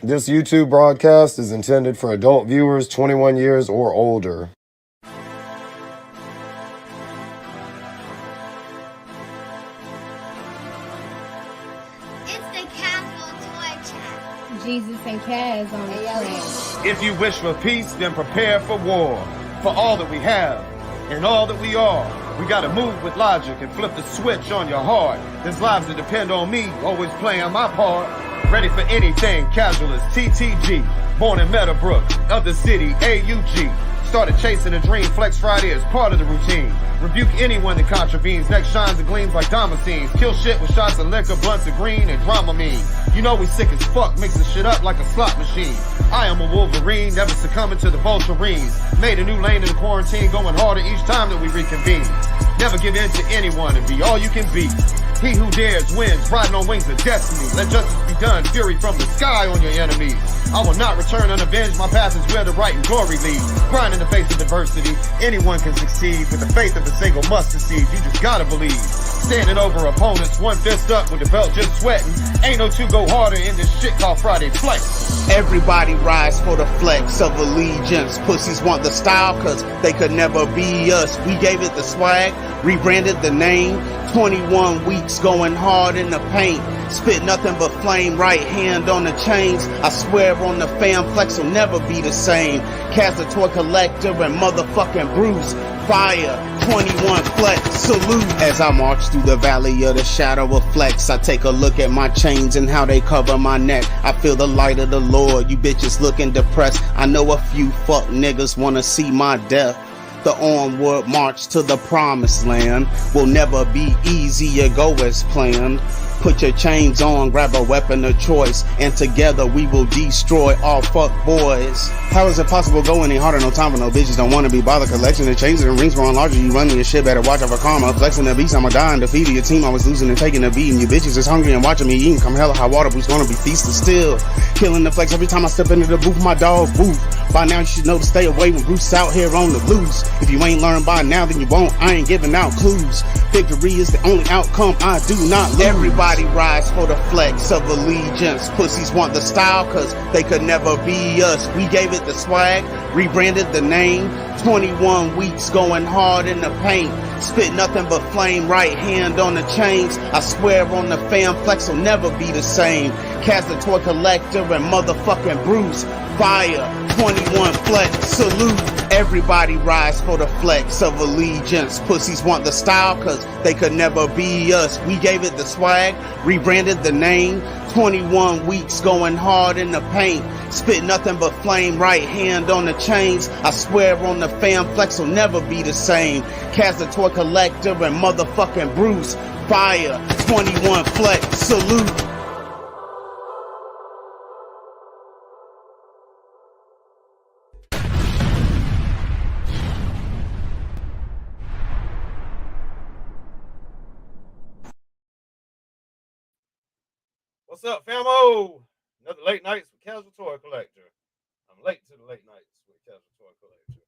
This YouTube broadcast is intended for adult viewers 21 years or older. It's the Kasual Toy Chat. Jesus and Kaz on the track. If you wish for peace, then prepare for war. For all that we have and all that we are, we gotta move with logic and flip the switch on your heart. There's lives that depend on me, always playing my part. Ready for anything, casual as TTG. Born in Meadowbrook, of the city, AUG. Started chasing a dream, Flex Friday is part of the routine. Rebuke anyone that contravenes, next shines and gleams like Damascenes. Kill shit with shots of liquor, blunts of green, and Dramamine. You know we sick as fuck, mixing shit up like a slot machine. I am a Wolverine, never succumbing to the Vulturines. Made a new lane in the quarantine, going harder each time that we reconvene. Never give in to anyone and be all you can be. He who dares wins, riding on wings of destiny. Let justice be done, fury from the sky on your enemies. I will not return unavenged, my past is where the right and glory lead. Grind in the face of adversity, anyone can succeed. With the faith of a single mustard seed, you just gotta believe. Standing over opponents, one fist up with the belt just sweating. Ain't no two go harder in this shit called Friday Flex. Everybody rise for the flex of allegiance. Pussies want the style cause they could never be us. We gave it the swag, rebranded the name. 21 weeks going hard in the paint. Spit nothing but flame, right hand on the chains. I swear on the fam, Flex will never be the same. Cast a toy collector and motherfucking Bruce. Fire, 21 Flex, salute. As I march through the valley of the shadow of Flex, I take a look at my chains and how they cover my neck. I feel the light of the Lord, you bitches looking depressed. I know a few fuck niggas wanna see my death. The onward march to the promised land will never be easy or go as planned. Put your chains on, grab a weapon of choice, and together we will destroy all fuck boys. How is it possible go any harder? No time for no bitches, don't wanna be bothered. Collection of chains and rings growing larger. You run me your shit, better watch out for karma. Flexing the beast, I'ma die and defeating your team. I was losing and taking a beating. You bitches is hungry and watching me eating. Come hella high water, who's gonna be feasting still. Killing the flex every time I step into the booth, my dog booth. By now you should know to stay away when Bruce out here on the loose. If you ain't learned by now, then you won't. I ain't giving out clues. Victory is the only outcome, I do not lose. Everybody rise for the flex of allegiance. Pussies want the style cause they could never be us. We gave it the swag, rebranded the name. 21 weeks going hard in the paint. Spit nothing but flame, right hand on the chains. I swear on the fam, Flex will never be the same. Cast a toy collector and motherfucking Bruce. Fire, 21 Flex, salute. Everybody rise for the flex of allegiance. Pussies want the style cause they could never be us. We gave it the swag, rebranded the name. 21 weeks going hard in the paint. Spit nothing but flame, right hand on the chains. I swear on the fam, Flex will never be the same. Cast a toy collector and motherfucking Bruce. Fire, 21 Flex, salute. What's up, famo? Another late nights with Casual Toy Collector. I'm late to the late nights with Casual Toy Collector.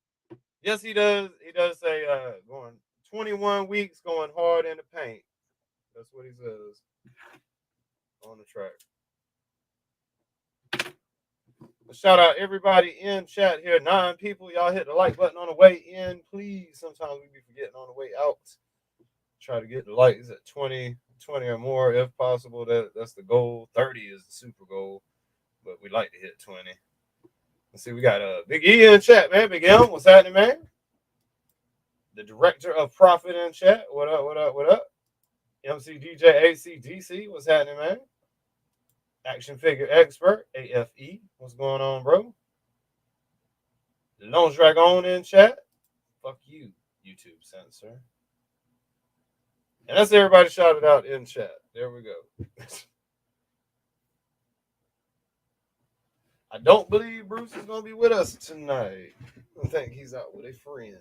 Yes, he does. He does say going 21 weeks going hard in the paint. That's what he says on the track. Shout out everybody in chat here. 9 people. Y'all hit the like button on the way in, please. Sometimes we be forgetting on the way out. Try to get the likes at 20 or more if possible. That's the goal. 30 is the super goal, but we like to hit 20. Let's see, we got Big E in chat, man. Big M, what's happening, man? The director of profit in chat. What up, what up, what up? MC DJ ACDC, what's happening, man? Action figure expert, AFE, what's going on, bro? The Lone Dragon in chat. Fuck you, YouTube censor. And that's everybody shouted out in chat. There we go. I don't believe Bruce is going to be with us tonight. I think he's out with a friend.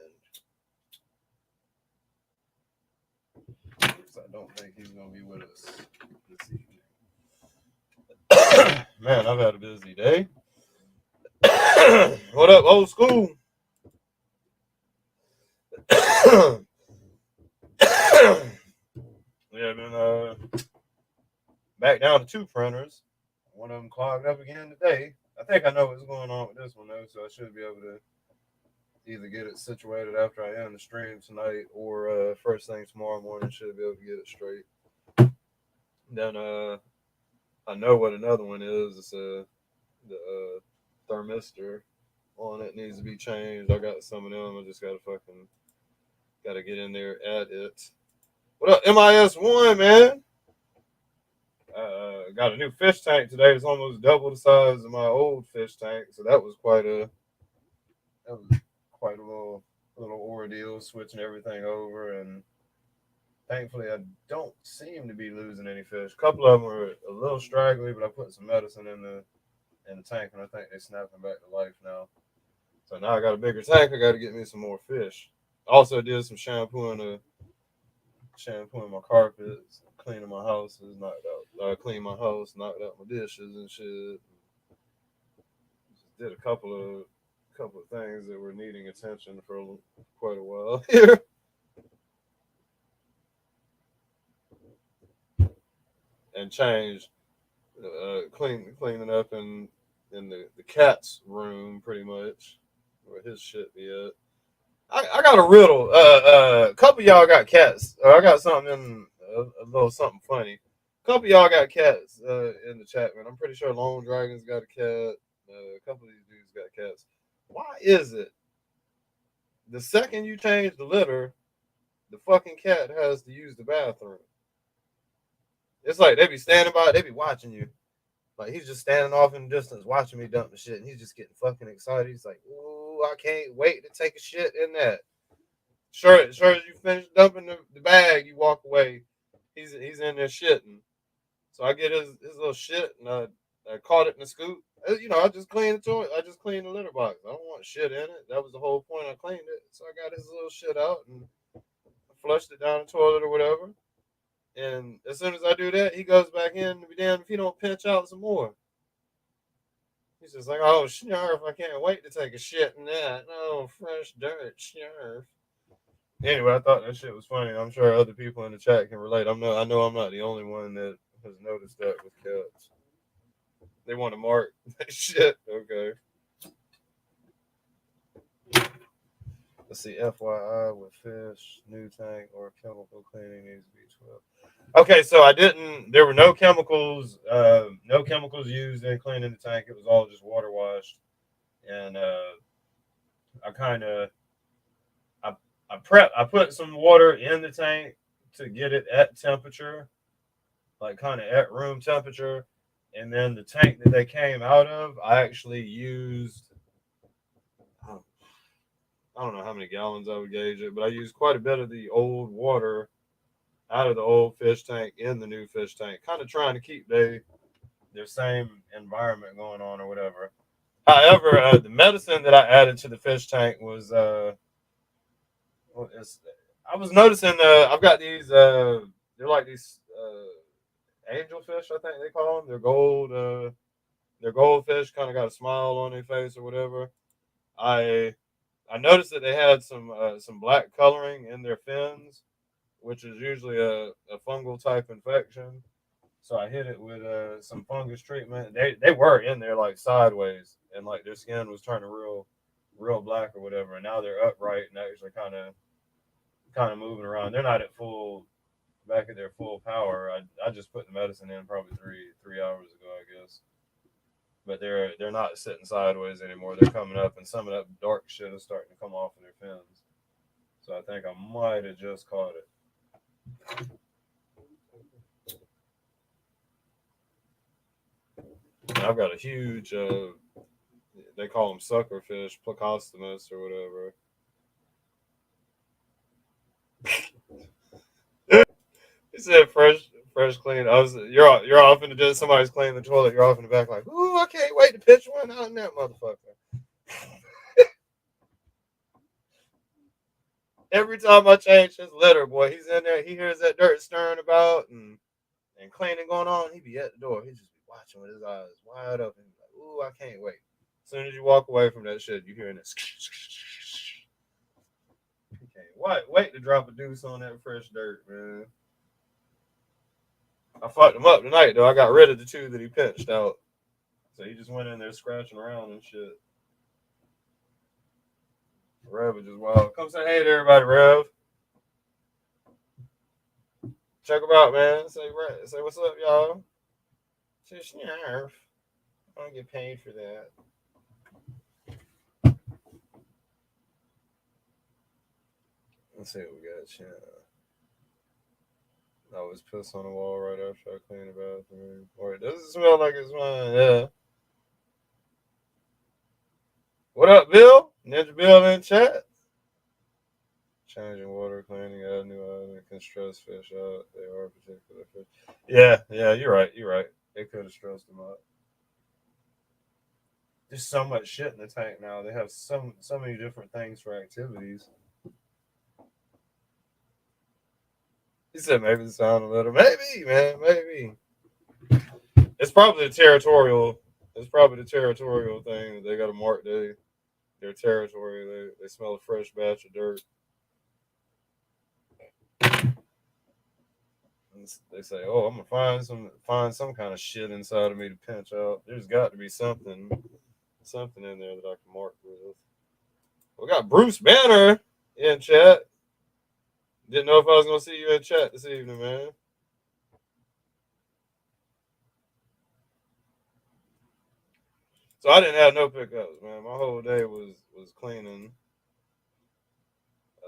I don't think he's going to be with us this evening. Man, I've had a busy day. What up, old school? Yeah, been back down to 2 printers. one of them clogged up again today. I think I know what's going on with this one though, so I should be able to either get it situated after I end the stream tonight or first thing tomorrow morning. Should be able to get it straight. Then I know what another one is. It's the thermistor on it needs to be changed. I got some of them. I just gotta get in there at it. What up, MIS1, man? Got a new fish tank today. It's almost double the size of my old fish tank, so that was quite a little ordeal switching everything over. And thankfully, I don't seem to be losing any fish. A couple of them were a little straggly, but I put some medicine in the tank, and I think they're snapping back to life now. So now I got a bigger tank. I got to get me some more fish. Also did some shampooing my carpets, cleaning my house, cleaned my house, knocked out my dishes and shit. Just did a couple of things that were needing attention for quite a while here. And changed, cleaning up in the cat's room pretty much, where his shit be at. I got a riddle. A couple of y'all got cats. I got something in a little something funny. A couple of y'all got cats in the chat, man. I'm pretty sure Lone Dragon's got a cat. A couple of these dudes got cats. Why is it the second you change the litter, the fucking cat has to use the bathroom? It's like they be standing by, they be watching you. Like he's just standing off in the distance watching me dump the shit, and he's just getting fucking excited. He's like, "Ooh, I can't wait to take a shit in that." Sure as you finish dumping the bag, you walk away. He's in there shitting. So I get his little shit, and I caught it in the scoop. I just cleaned the toilet. I just cleaned the litter box. I don't want shit in it. That was the whole point. I cleaned it, so I got his little shit out and flushed it down the toilet or whatever. And as soon as I do that, he goes back in to be damned if he don't pinch out some more. He's just like, "Oh, snarf, I can't wait to take a shit in that. No, fresh dirt, snarf." Anyway, I thought that shit was funny. I'm sure other people in the chat can relate. I know I'm not the only one that has noticed that with cats. They want to mark that shit. Okay. Let's see. FYI with fish, new tank, or chemical cleaning needs to be 12. Okay, so there were no chemicals used in cleaning the tank. It was all just water washed. And I put some water in the tank to get it at temperature, like kind of at room temperature. And then the tank that they came out of, I actually used, I don't know how many gallons I would gauge it, but I used quite a bit of the old water out of the old fish tank in the new fish tank, kind of trying to keep their same environment going on or whatever. However, the medicine that I added to the fish tank was, I was noticing, I've got these, they're like these angelfish, I think they call them. They're goldfish, kind of got a smile on their face or whatever. I noticed that they had some black coloring in their fins, which is usually a fungal type infection. So I hit it with some fungus treatment. They were in there like sideways, and like their skin was turning real black or whatever. And now they're upright and actually kind of moving around. They're not back at their full power. I just put the medicine in probably three hours ago, I guess. But they're not sitting sideways anymore. They're coming up, and some of that dark shit is starting to come off in their fins. So I think I might have just caught it. I've got a huge, they call them suckerfish, Plecostomus or whatever. He said fresh clean. You're off in the somebody's cleaning the toilet. You're off in the back like, "Ooh, I can't wait to pitch one out in that motherfucker." Every time I change his litter, boy, he's in there. He hears that dirt stirring about and cleaning going on. He be at the door. He just be watching with his eyes wide open. Like, "Ooh, I can't wait." As soon as you walk away from that shit, you hearing this. You can't wait to drop a deuce on that fresh dirt, man. I fucked him up tonight, though. I got rid of the two that he pinched out. So he just went in there scratching around and shit. Rev was just wild. Come say hey to everybody, Rev. Check him out, man. Say what's up, y'all. Say snarf. I don't get paid for that. Let's see what we got. I always piss on the wall right after I clean the bathroom. Or it doesn't smell like it's mine. Yeah. What up, Bill? Ninja Bill in chat. Changing water, cleaning, add new item, can stress fish out. They are particular fish. Yeah, you're right. It could have stressed them out. There's so much shit in the tank now. They have so many different things for activities. He said maybe the sound a little. Maybe, man, maybe. It's probably the territorial. It's probably the territorial thing that they got to mark their territory. They smell a fresh batch of dirt. And they say, "Oh, I'm gonna find some kind of shit inside of me to pinch out." There's got to be something in there that I can mark with. We got Bruce Banner in chat. Didn't know if I was gonna see you in chat this evening, man. So I didn't have no pickups, man. My whole day was cleaning. I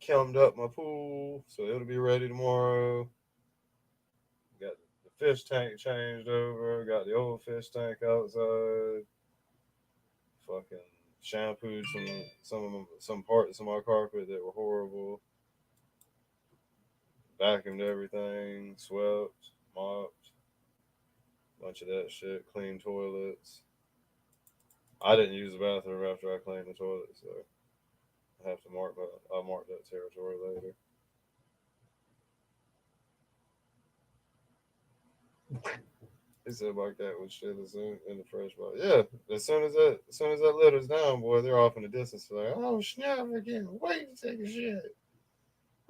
kilned up my pool, so it'll be ready tomorrow. Got the fish tank changed over. Got the old fish tank outside. Fucking shampooed some parts of my carpet that were horrible. Vacuumed everything, swept, mopped, bunch of that shit. Cleaned toilets. I didn't use the bathroom after I cleaned the toilet, so I have to I'll mark that territory later. He said my cat was shit as soon in the fresh water. Yeah, as soon as that litter's down, boy, they're off in the distance. Like, oh snap! I can't wait to take a shit.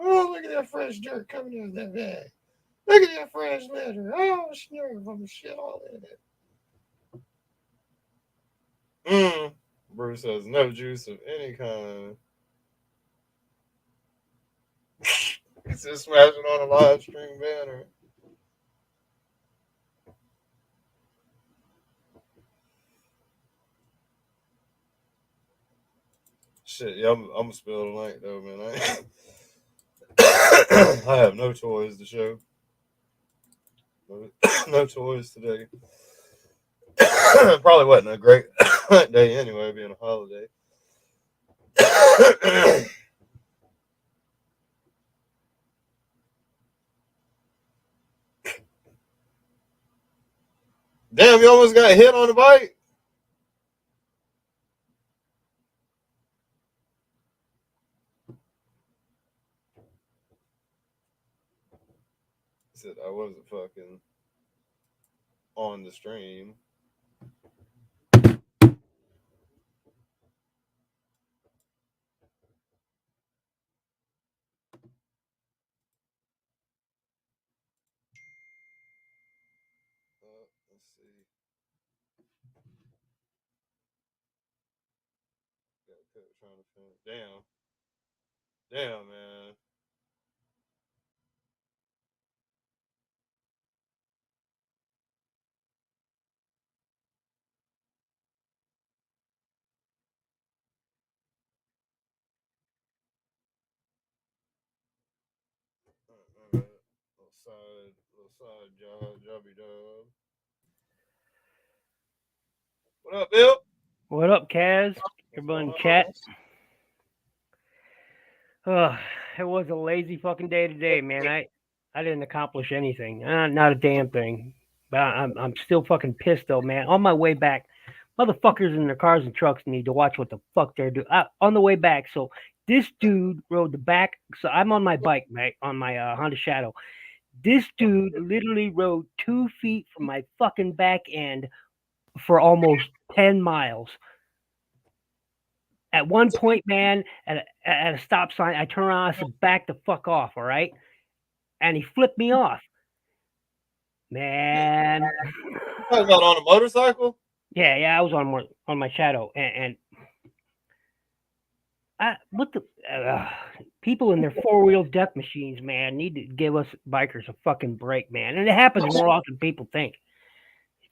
Oh, look at that fresh dirt coming out of that bag. Look at that fresh litter. Oh snap! I'm gonna shit all in it. Bruce has no juice of any kind. He's just smashing on a live stream banner. Shit, yeah, I'm gonna spill the link though, man. I have no toys to show. No toys today. Probably wasn't a great day anyway, being a holiday. Damn, you almost got hit on the bike. He said I wasn't fucking on the stream. Let's see. Trying to finish. Damn, man. Little side jobby job. What up, Bill? What up, Kaz? Everyone in chat. It was a lazy fucking day today, man. I didn't accomplish anything. Not a damn thing. But I'm still fucking pissed though, man. On my way back, motherfuckers in their cars and trucks need to watch what the fuck they're doing. On the way back, so this dude rode the back. So I'm on my bike, right, on my Honda Shadow. This dude literally rode 2 feet from my fucking back end for almost 10 miles. At one point, man, at a stop sign, I turn around, I said, back the fuck off, all right? And he flipped me off. Man. Talking about on a motorcycle? Yeah, I was on my shadow, and what the people in their 4-wheel death machines, man, need to give us bikers a fucking break, man. And it happens more often than people think.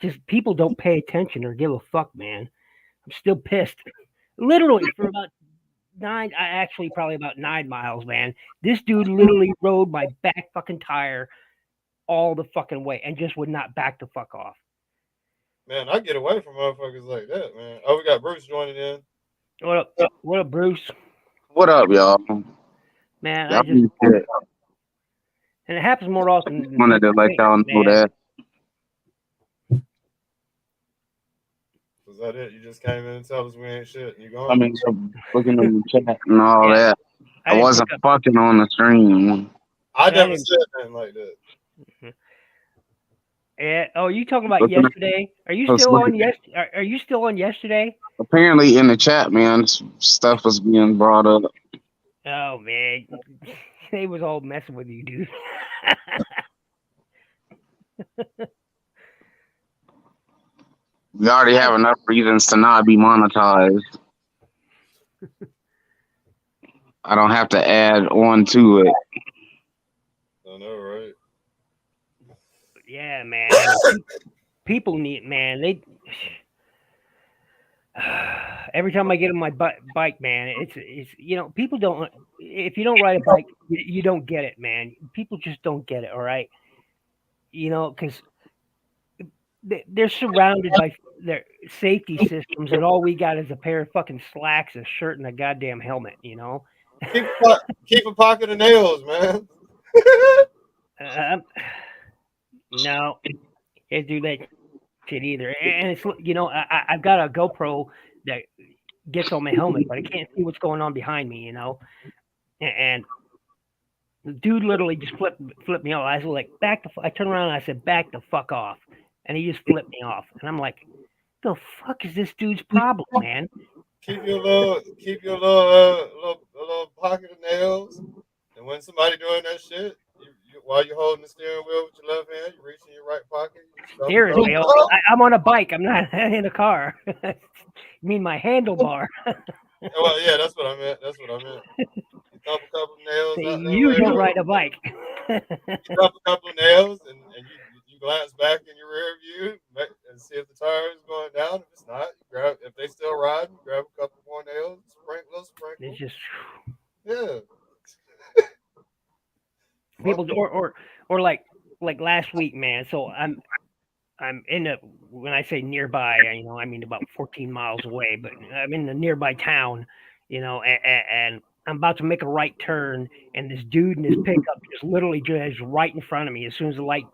Just people don't pay attention or give a fuck, man. I'm still pissed. Literally for about probably about 9 miles, man. This dude literally rode my back fucking tire all the fucking way and just would not back the fuck off. Man, I get away from motherfuckers like that, man. Oh, we got Bruce joining in. What up? What up, Bruce? What up, y'all? Man, Y'all I just shit. and it happens more often than Wanted to people let think, y'all know man. that. Was that it? You just came in and tell us we ain't shit. You going? I mean, looking in the chat and all Yeah. that. I didn't wasn't pick up- fucking on the stream. I never didn't- said nothing like that. Yeah. Oh, you talking about Looking at- yesterday? Are you I was still on looking- Are you still on yesterday? Apparently, in the chat, man, stuff was being brought up. Oh man, they was all messing with you, dude. We already have enough reasons to not be monetized. I don't have to add on to it. I know, right? Yeah, man. People need, man. They every time I get on my bike, man, it's people don't. If you don't ride a bike, you don't get it, man. People just don't get it. All right, because they're surrounded by their safety systems, and all we got is a pair of fucking slacks, a shirt, and a goddamn helmet. Keep a pocket of nails, man. No, can't do that shit either. And it's I've got a GoPro that gets on my helmet, but I can't see what's going on behind me. And the dude literally just flipped me off. I was like, I turned around and I said, back the fuck off, and he just flipped me off. And I'm like, the fuck is this dude's problem, man? Keep your little pocket of nails, and when somebody doing that shit, while you're holding the steering wheel with your left hand, you reach in your right pocket. Seriously, I'm on a bike. I'm not in a car. You mean my handlebar? Well, yeah, that's what I meant. You thump a couple of nails out that You way. don't ride a bike. You thump a couple of nails, and you glance back in your rear view and see if the tire is going down. If it's not, if they still riding, grab a couple more nails, sprinkle. It's just Yeah. people or like last week, man. So I'm when I say nearby, I mean about 14 miles away, but I'm in the nearby town, and I'm about to make a right turn, and this dude in his pickup just literally drives right in front of me. As soon as the light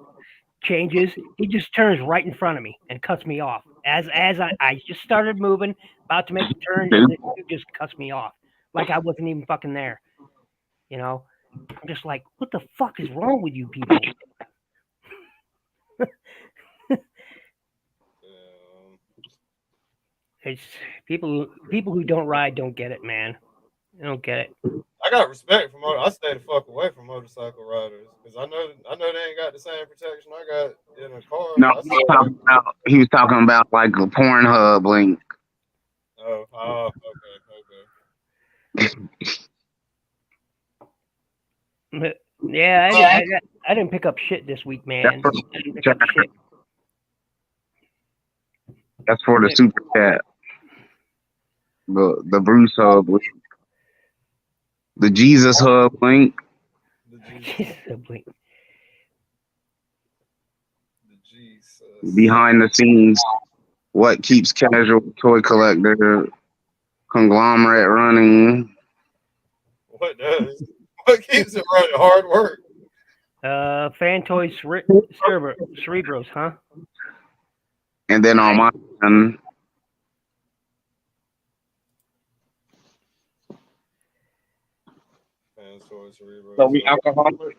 changes, he just turns right in front of me and cuts me off. As I just started moving, about to make the turn, and this dude just cuts me off like I wasn't even fucking there. I'm just like, what the fuck is wrong with you people? It's people who don't ride don't get it, man. They don't get it. I got respect for I stay the fuck away from motorcycle riders because I know they ain't got the same protection I got in a car. No, he was talking about like a Pornhub link. Oh, okay. Yeah, I didn't pick up shit this week, man. I didn't pick up shit. That's for the super cat. The Bruce Hub link. The Jesus Hub link. Behind the scenes, what keeps Casual Toy Collector conglomerate running? What does? What keeps it running? Hard work. Fan Toys Cerebros, huh? And then on my end, So we alcoholic?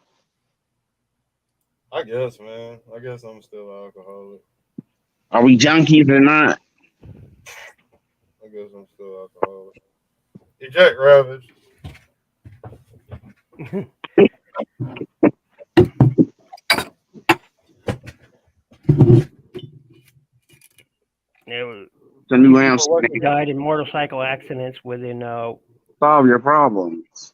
I guess, man. I guess I'm still an alcoholic. Are we junkies or not? I guess I'm still alcoholic. Eject Ravage. There was It's a new people answer. died in motorcycle accidents within Solve your problems.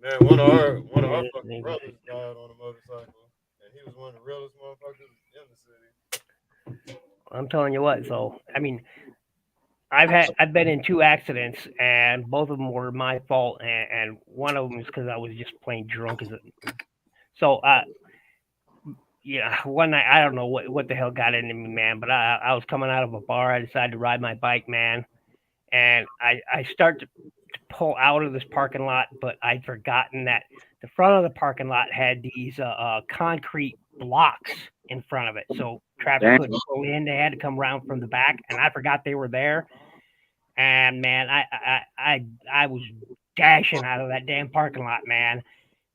Man, one of our Yeah, fucking brothers died on a motorcycle, and he was one of the realest motherfuckers in the city. I'm telling you what. So I mean, I've been in 2 accidents, and both of them were my fault, and one of them is because I was just plain drunk. So yeah, one night I don't know what the hell got into me, man. But I was coming out of a bar. I decided to ride my bike, man, and I start to pull out of this parking lot, but I'd forgotten that the front of the parking lot had these concrete blocks in front of it, so traffic Damn. couldn't pull in. They had to come around from the back, and I forgot they were there. And man, I was dashing out of that damn parking lot, man.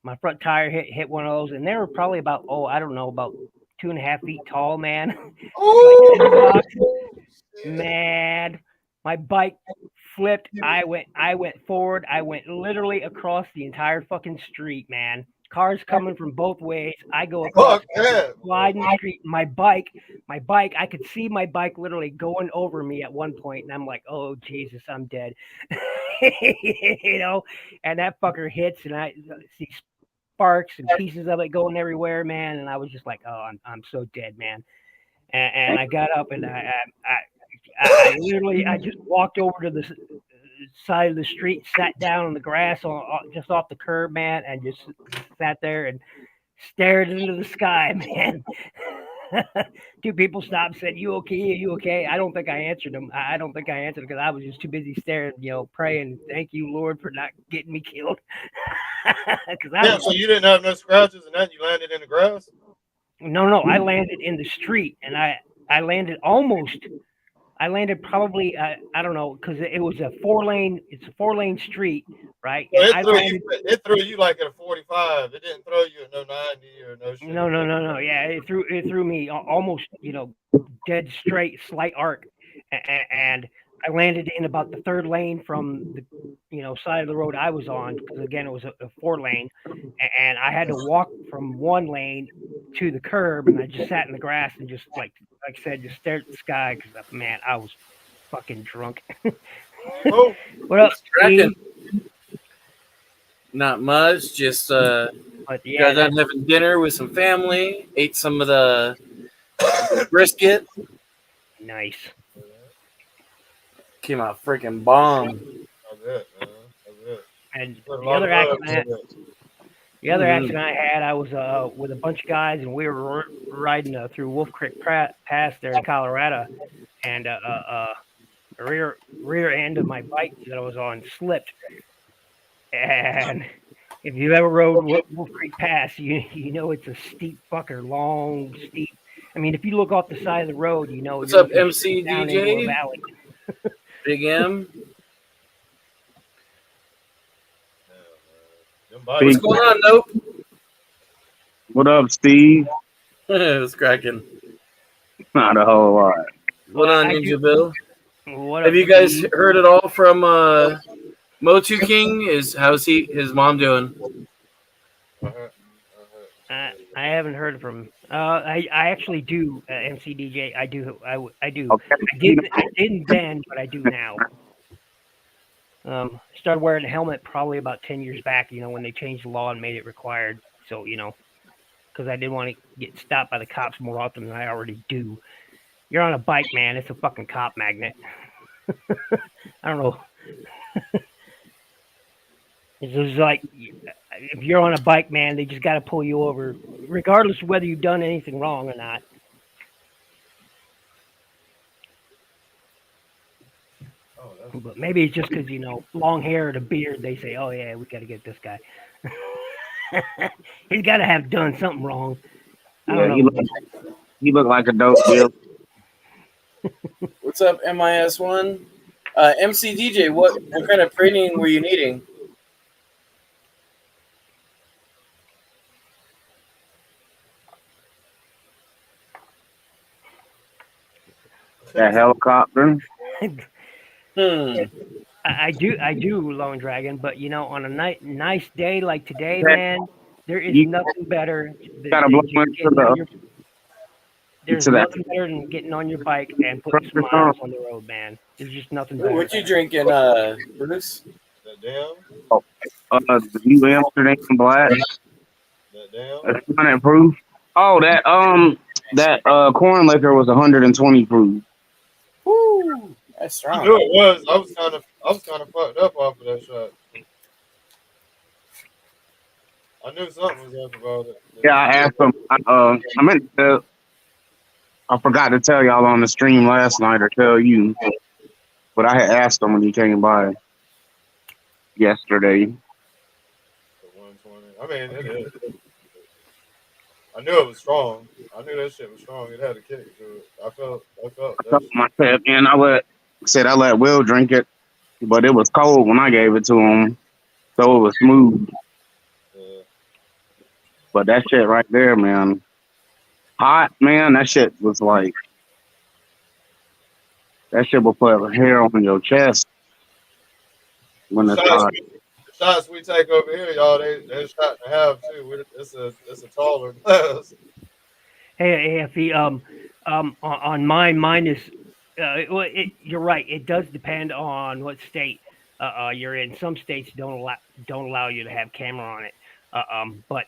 My front tire hit one of those, and they were probably about I don't know, about 2.5 feet tall, man. Like cinder blocks. Man, my bike flipped. I went forward. I went literally across the entire fucking street, man. Cars coming from both ways. I go across Fuck that. sliding street. My bike, I could see my bike literally going over me at one point, and I'm like, oh Jesus, I'm dead. You know, and that fucker hits, and I see sparks and pieces of it going everywhere, man. And I was just like, oh, I'm so dead, man. And I got up, and I literally just walked over to the side of the street, sat down on the grass just off the curb, man, and just sat there and stared into the sky, man. 2 people stopped and said, "You okay? Are you okay?" I don't think I answered them. I don't think I answered because I was just too busy staring, praying, "Thank you, Lord, for not getting me killed." Yeah, so you didn't have no scratches and then you landed in the grass? No, I landed in the street, and I landed almost. I landed probably I don't know, because it was a 4-lane. It's a 4-lane street, right? So And it threw you like at a 45. It didn't throw you at no 90 or no shit. No. Yeah, it threw me almost, dead straight, slight arc, and I landed in about the 3rd lane from the side of the road I was on, because again it was a 4-lane, and I had to walk from one lane to the curb, and I just sat in the grass and just like I said, just stared at the sky because man, I was fucking drunk. Oh, What up, Cracking. Steve? Not much. Just But got yeah, done having dinner with some family. Ate some of the brisket. nice. Came out freaking bomb. That's it, man. That's it. And Put a the lot other of love accident. into it. The other accident I had, I was with a bunch of guys, and we were riding through Wolf Creek Pass there in Colorado, and the rear end of my bike that I was on slipped. And if you've ever rode Wolf Creek Pass, you know it's a steep fucker, long, steep. I mean, if you look off the side of the road, What's you're up, MC down into a DJ? valley. Big M. What's What's going on, Nope? What up, Steve? It's cracking. Not a whole lot. What on, Ninja Bill? What Have up, you guys Steve? heard it all from Motu King? How's his mom doing? I haven't heard from him. I actually do, MCDJ. I do. I do. Okay. I didn't then, but I do now. Started wearing a helmet probably about 10 years back, when they changed the law and made it required. So, because I didn't want to get stopped by the cops more often than I already do. You're on a bike, man. It's a fucking cop magnet. I don't know. It's just like, if you're on a bike, man, they just got to pull you over, regardless of whether you've done anything wrong or not. But maybe it's just because, long hair and a beard, they say, oh, yeah, we got to get this guy. He's got to have done something wrong. I don't know. He looked like a dope deal. What's up, MIS1? MC DJ, what kind of training were you needing? That helicopter. I do, Lone Dragon, but on a nice day like today, man, there is nothing better than Gotta blow just into getting on your. There's to that. nothing better than getting on your bike and putting smiles on the road, man. There's just nothing better. What you drinking, Bruce? That damn. The New Amsterdam Black. That damn. That's 100 proof. Oh, that corn liquor was 120 proof. Woo! That's I strong. knew it was. I was kind of fucked up off of that shot. I knew something was up about it. Yeah, I asked him. I meant to. I forgot to tell y'all on the stream last night or tell you, but I had asked him when he came by yesterday. The 120. I mean, it is. I knew it was strong. I knew that shit was strong. It had a kick to it. I felt that shit. Myself, and I let Will drink it, but it was cold when I gave it to him, so it was smooth. Yeah. But that shit right there, man, hot, man. That shit was like, that shit will put a hair on your chest when it's hot. The shots we take over here, y'all, they're shot and a half too. It's a taller glass. Hey, if he on mine is you're right. It does depend on what state you're in. Some states don't allow you to have camera on it. But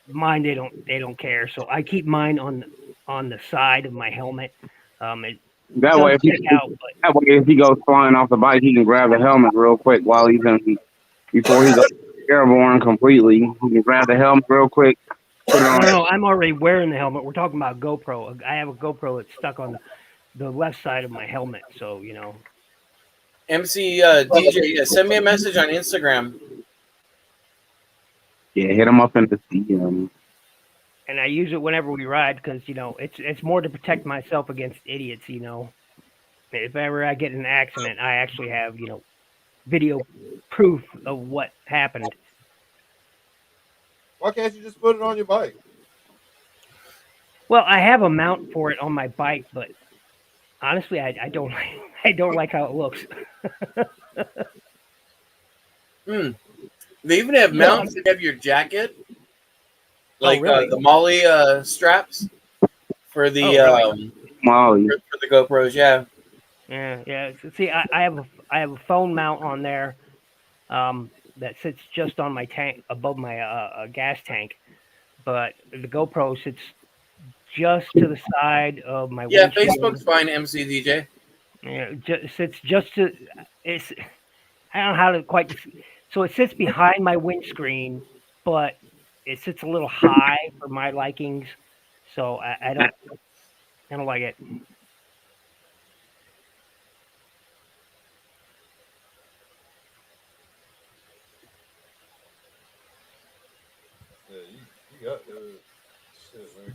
mine they don't care. So I keep mine on the side of my helmet. That way, if he goes flying off the bike, he can grab the helmet real quick before he goes airborne completely. He can grab the helmet real quick. Put it on. No, I'm already wearing the helmet. We're talking about GoPro. I have a GoPro that's stuck on the left side of my helmet. So MC DJ, yeah, send me a message on Instagram. Yeah, hit him up in the DM. And I use it whenever we ride because it's more to protect myself against idiots. If ever I get in an accident, I actually have video proof of what happened. Why can't you just put it on your bike? Well, I have a mount for it on my bike, but honestly, I don't I don't like how it looks. They even have mounts that have your jacket, like really? the Molly straps for the Molly for the GoPros. Yeah. Yeah. See, I have a phone mount on there that sits just on my tank above my gas tank, but the GoPro sits just to the side of my windshield. Facebook's fine, MCDJ. Yeah, sits just to it's. I don't know how to quite. So it sits behind my windscreen, but it sits a little high for my likings. So I don't like it. Yeah, you got the shit, man.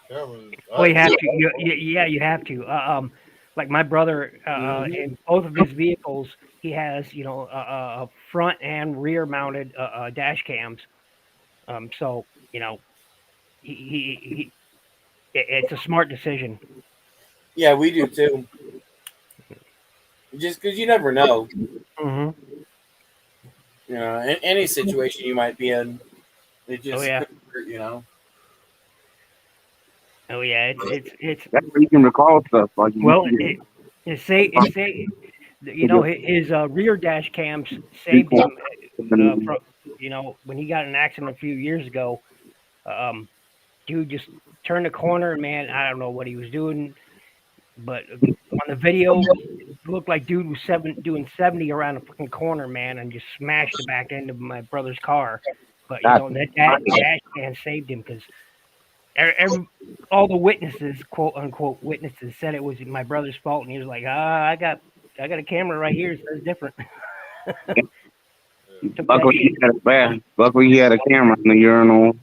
Cameras. Well, you have to. You have to. Like my brother, in both of his vehicles, he has a front and rear mounted dash cams. So he it's a smart decision. Yeah, we do too. Just because you never know. Mm-hmm. In any situation you might be in, it just Oh, yeah. could hurt, Oh yeah, it's that's where you can recall stuff. Like well, his rear dash cams saved him from when he got in an accident a few years ago. Dude just turned the corner, and man, I don't know what he was doing, but on the video, it looked like dude was doing 70 around a fucking corner, man, and just smashed the back end of my brother's car. But that dash cam saved him because all the witnesses, quote unquote witnesses, said it was my brother's fault, and he was like, I got a camera right here, so it's different. Luckily he had a camera in the urinal.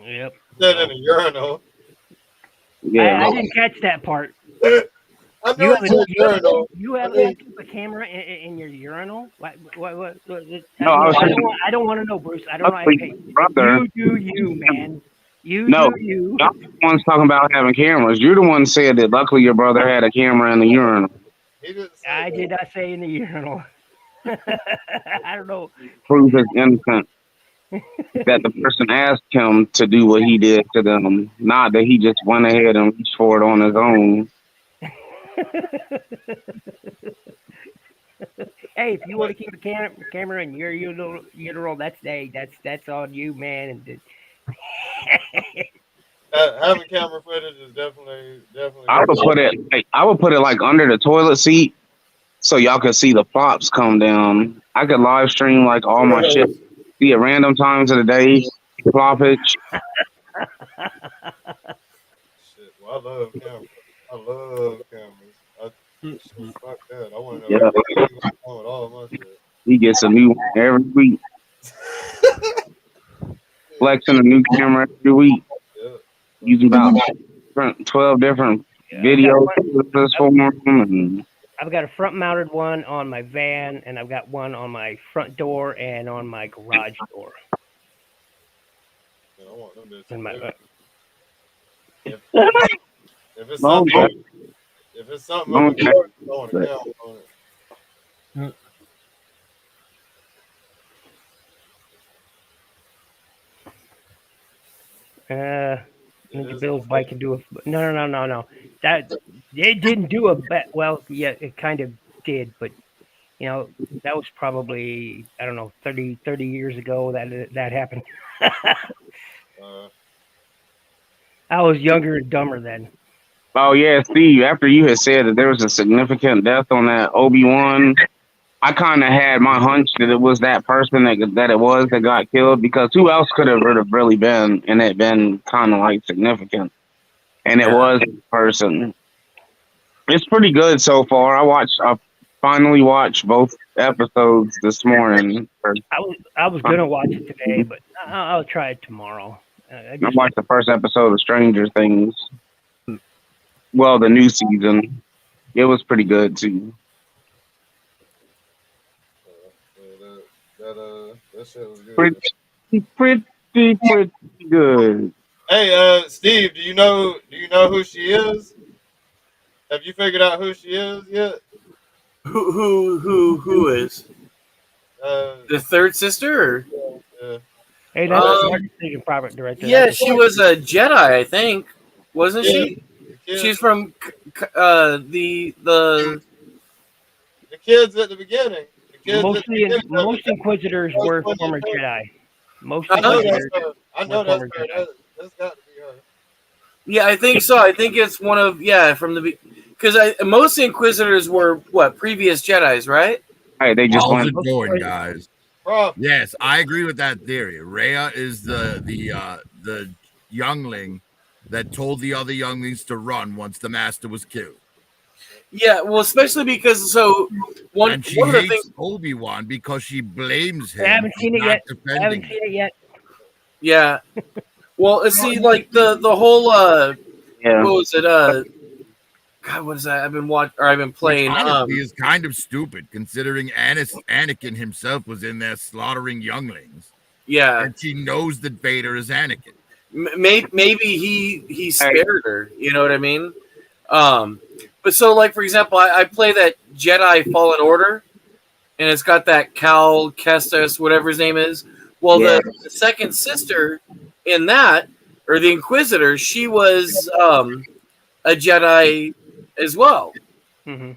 Yep. That in a urinal. Yeah, I didn't catch that part. I know it's a urinal. You have a camera in your urinal? What? No, I don't want to know, Bruce. I don't know. Brother, you do you, man. You no, do you. I'm the one's talking about having cameras. You're the one said that luckily your brother had a camera in the urinal. I did not say in the urinal. I don't know. Prove his innocent. that the person asked him to do what he did to them, not that he just went ahead and reached for it on his own. Hey, if you want to keep the camera in your uteral, that's on you, man. And Having camera footage is definitely. I would put it like under the toilet seat, so y'all could see the plops come down. I could live stream like all my shit, see at random times of the day, ploppage. Shit, well, I love cameras. Fuck that. I want to know what's going on with all my shit. He gets a new one every week. Flexing a new camera every week. Yeah. Using about 12 different videos for him. I've got a front-mounted one on my van, and I've got one on my front door and on my garage door. Yeah, I want them to if it's something, with the court, I want to count on it. Ninja Bill's bike can do a no. That it didn't do a well, yeah, it kind of did, but you know that was probably I don't know 30 years ago that happened. I was younger and dumber then. Oh yeah, Steve. After you had said that there was a significant death on that Obi-Wan, I kind of had my hunch that it was that person that got killed, because who else could have really been and it been kind of like significant, and it was the person. It's pretty good so far. I finally watched both episodes this morning. I was gonna watch it today, but I'll try it tomorrow. I watched the first episode of Stranger Things. Well, the new season. It was pretty good too. That shit was good. Pretty good. Hey, Steve, do you know who she is? Have you figured out who she is yet? Who is? The third sister? Yeah. Hey, that's thinking private director. Yeah, she was a Jedi, I think, wasn't she? She's from the kids at the beginning. Most Inquisitors were former Jedi. Most I know Inquisitors that's her. That's got to be her. Yeah, I think so. I think it's one of from the because most Inquisitors were previous Jedis, right? Hey, they just went going, guys. Yes, I agree with that theory. Rhea is the youngling that told the other younglings to run once the master was killed. Yeah, well, especially because one of the things Obi-Wan because she blames him. I haven't seen it yet. Yeah. Well, see, like the whole what was it? God, what is that? I've been playing. Honestly, is kind of stupid considering Anakin himself was in there slaughtering younglings. Yeah, and she knows that Vader is Anakin. Maybe he spared her. You know what I mean? But so, like, for example, I play that Jedi Fallen Order, and it's got that Cal Kestis, whatever his name is. Well, the second sister in that, or the Inquisitor, she was a Jedi as well. Mm-hmm.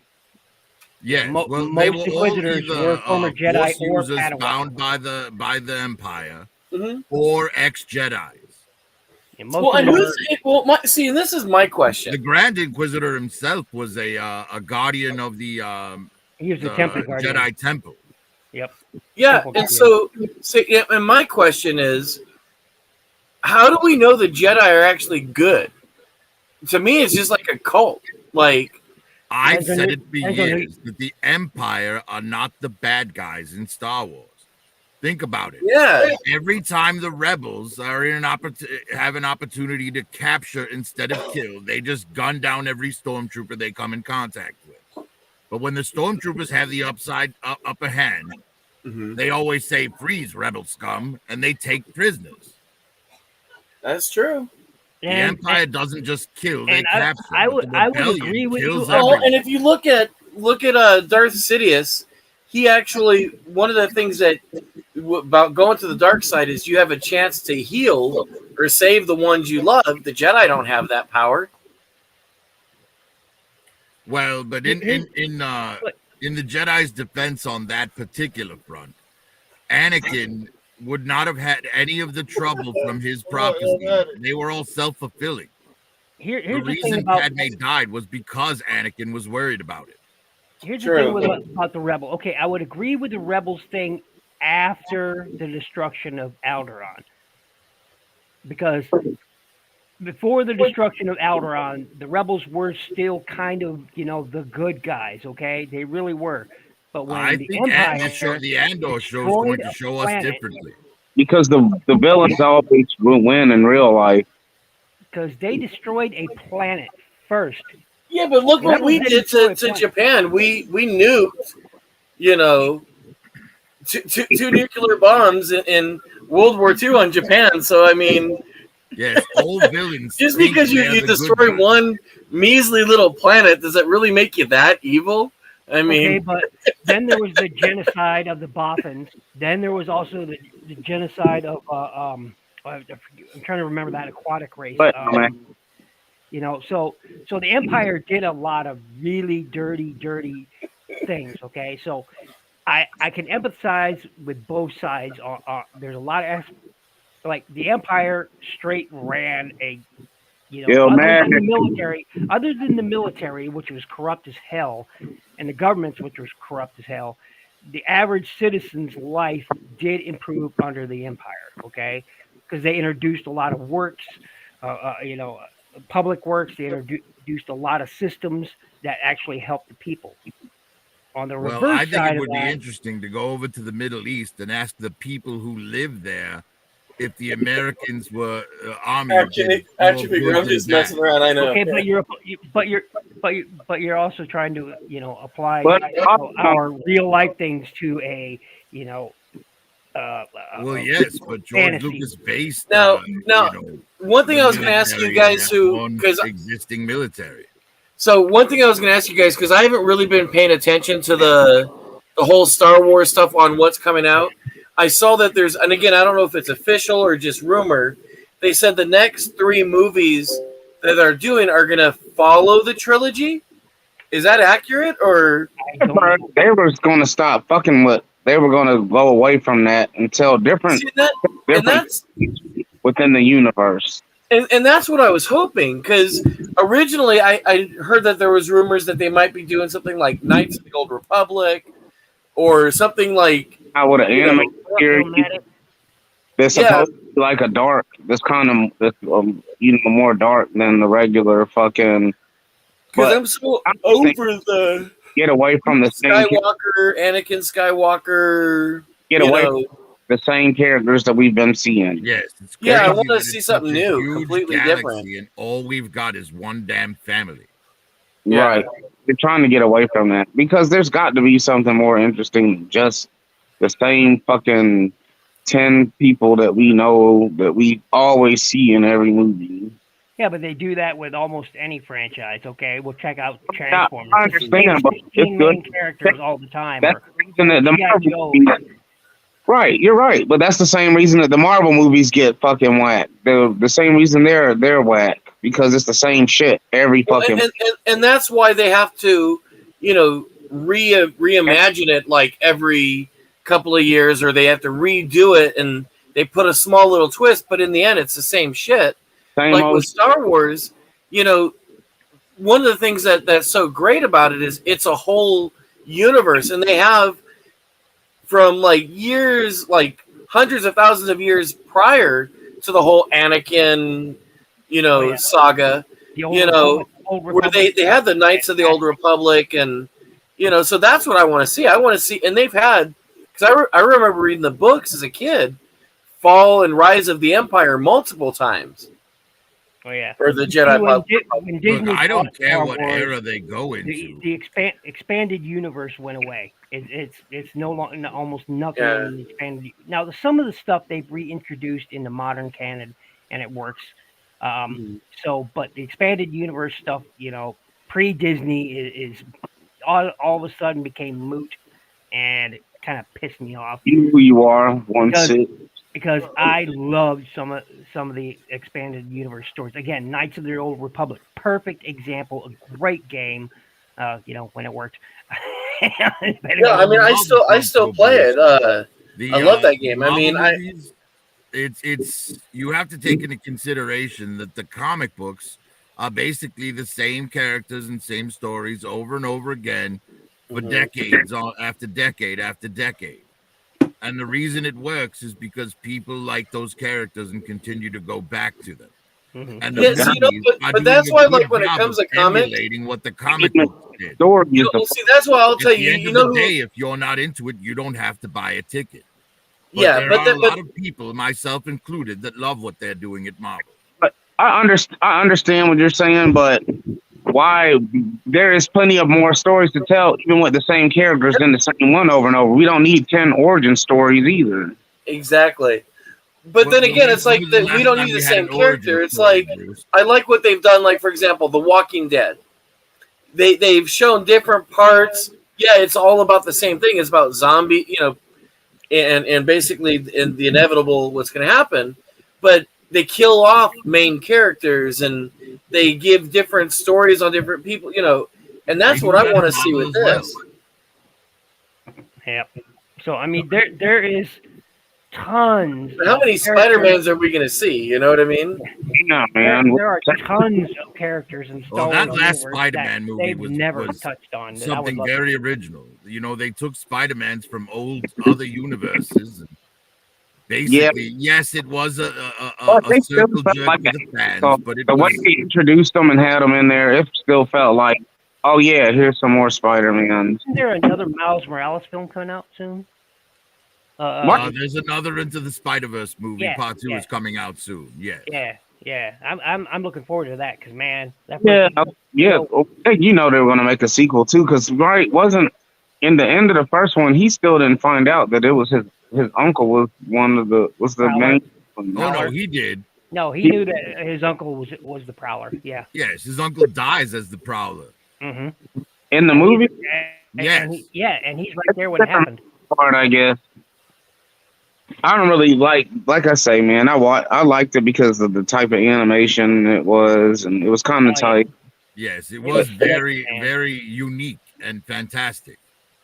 Yeah, most Inquisitors were former Jedi or Padawan. bound by the Empire, or ex-Jedis. See, this is my question. The Grand Inquisitor himself was a guardian of the he was the Temple Guardian. Jedi Temple. Yep. Yeah, and so and my question is, how do we know the Jedi are actually good? To me, it's just like a cult. Like I've said it for years that the Empire are not the bad guys in Star Wars. Think about it. Yeah. Every time the rebels are have an opportunity to capture instead of kill, they just gun down every stormtrooper they come in contact with. But when the stormtroopers have the upper hand, they always say, "Freeze, rebel scum," and they take prisoners. That's true. The Empire doesn't just kill; they capture. I would agree with you. And if you look at Darth Sidious, he actually one of the things that about going to the dark side is you have a chance to heal or save the ones you love. The Jedi don't have that power. Well, but in the Jedi's defense on that particular front, Anakin would not have had any of the trouble from his prophecy. They were all self-fulfilling. Here's the the thing reason about Padme died was because Anakin was worried about it. Here's the thing about the rebel. Okay, I would agree with the rebels thing after the destruction of Alderaan, because before the destruction of Alderaan, the rebels were still kind of, the good guys. Okay, they really were. But when I the think Empire, the Andor show is going to show us differently. Because the villains always will win in real life. Because they destroyed a planet first. Yeah, but look what we did to Japan. We nuked, two nuclear bombs in World War II on Japan. So I mean, yes, all villains. Just because you destroy one measly little planet, does that really make you that evil? I mean, okay, but then there was the genocide of the Boffins. Then there was also the genocide of I'm trying to remember that aquatic race. But, so the Empire did a lot of really dirty things. Okay, so I can empathize with both sides. There's a lot of like the Empire straight ran a other than the military, which was corrupt as hell, and the governments, which was corrupt as hell, the average citizen's life did improve under the Empire, okay? Because they introduced a lot of works, public works. They introduced a lot of systems that actually helped the people. On the reverse I think side it would of be that, interesting to go over to the Middle East and ask the people who live there if the Americans were army. Actually, I'm just messing around. I know. Okay, but you're also trying to apply our real life things to a well, yes, but George fantasy. Lucas based now. One thing I was going to ask you guys, because existing military. So one thing I was going to ask you guys, because I haven't really been paying attention to the whole Star Wars stuff on what's coming out. I saw that there's, and again, I don't know if it's official or just rumor. They said the next 3 movies that they're doing are going to follow the trilogy. Is that accurate, or they were going to stop fucking with? They were going to go away from that until different within the universe. And that's what I was hoping, because originally I heard that there was rumors that they might be doing something like Knights of the Old Republic or something like. I would have animated series. They're supposed to be like a dark. This kind of more dark than the regular fucking. Because I'm so over the get away from the Skywalker, Anakin Skywalker. Get away from the same characters that we've been seeing. Yes, it's crazy. I want to see something new, completely different. And all we've got is one damn family. Yeah. Right. They're trying to get away from that because there's got to be something more interesting than just the same fucking 10 people that we know that we always see in every movie. Yeah, but they do that with almost any franchise. Okay, we'll check out Transformers. I understand, but it's main characters all the time. That's the reason that the Marvel movies, right, you're right, but that's the same reason that the Marvel movies get fucking whacked. The same reason they're whack because it's the same shit every fucking. And that's why they have to, reimagine it like every couple of years, or they have to redo it, and they put a small little twist, but in the end, it's the same shit. With Star Wars, one of the things that's so great about it is it's a whole universe, and they have from years, hundreds of thousands of years prior to the whole Anakin, saga, where they had the Knights of the Old Republic, and so that's what I want to see. I want to see, and they've had, because I remember reading the books as a kid, Fall and Rise of the Empire multiple times. Oh yeah, or the Jedi. When Disney I don't care what era they go into. The expanded universe went away. It's no longer almost nothing in the expanded. Now some of the stuff they've reintroduced in the modern canon, and it works. But the expanded universe stuff, pre-Disney is all of a sudden became moot, and kind of pissed me off. Who you are, one Because- six. Because I loved some of the expanded universe stories. Again, Knights of the Old Republic, perfect example, a great game. When it worked. Yeah, I mean, I still play it. I love that game. I mean, movies, it's you have to take into consideration that the comic books are basically the same characters and same stories over and over again for decades after decade after decade. And the reason it works is because people like those characters and continue to go back to them. And the but that's why, like, when it comes to comics, emulating what the comic books did. See, that's why I'll tell At the you. end You of know, the day, if you're not into it, you don't have to buy a ticket. But yeah, there but are a lot of people, myself included, that love what they're doing at Marvel. But I understand what you're saying, but why there is plenty of more stories to tell, even with the same characters in the same one over and over. We don't need 10 origin stories either. Exactly. But then again, it's like that we don't need the same character. It's like I like what they've done. Like, for example, The Walking Dead. They've shown different parts. Yeah, it's all about the same thing. It's about zombie, and basically in the inevitable what's going to happen. But they kill off main characters and they give different stories on different people, and that's what I want to see with this. Yeah. So I mean, there is tons. How many Spider-Mans are we going to see? You know what I mean? Yeah, man. There are tons of characters in Star Wars. That last universe Spider-Man that movie they've never was touched on. something very original. They took Spider-Mans from other universes. And basically, yes, it was a circle jerk for the fans, but the way they introduced them and had them in there, it still felt like, oh yeah, here's some more Spider-Man. Isn't there another Miles Morales film coming out soon? There's another Into the Spider-Verse movie. Yeah, Part 2 is coming out soon. Yes. Yeah. I'm looking forward to that because man, that they were gonna make a sequel too. Because wasn't in the end of the first one, he still didn't find out that it was his uncle was the main. Oh no, he did. No, he knew that his uncle was the Prowler. Yeah. Yes, his uncle dies as the Prowler. Mm-hmm. In the movie. Yes. And he's right there when it happened. Part, I guess. I don't really like I say, man. I liked it because of the type of animation it was, and it was kind of tight. Yes, it was very, very unique and fantastic.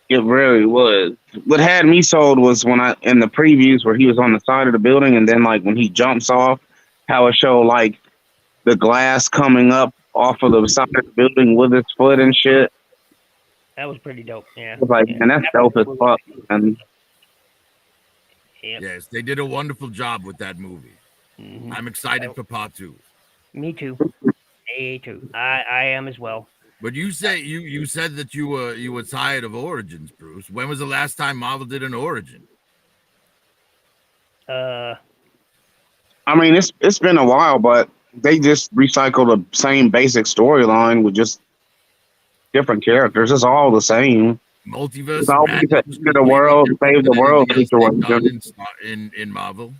It really was. What had me sold was when in the previews where he was on the side of the building, and then like when he jumps off, how it showed like the glass coming up off of the side of the building with his foot and shit. That was pretty dope. Yeah. I was like, man, that's dope as fuck. And yes, they did a wonderful job with that movie. Mm-hmm. I'm excited for part 2. Me too. Me too. I am as well. But you said that you were tired of Origins, Bruce. When was the last time Marvel did an Origin? I mean, it's been a while, but they just recycled the same basic storyline with just different characters. It's all the same. Multiverse. It's always to the world, save the world. In Marvel.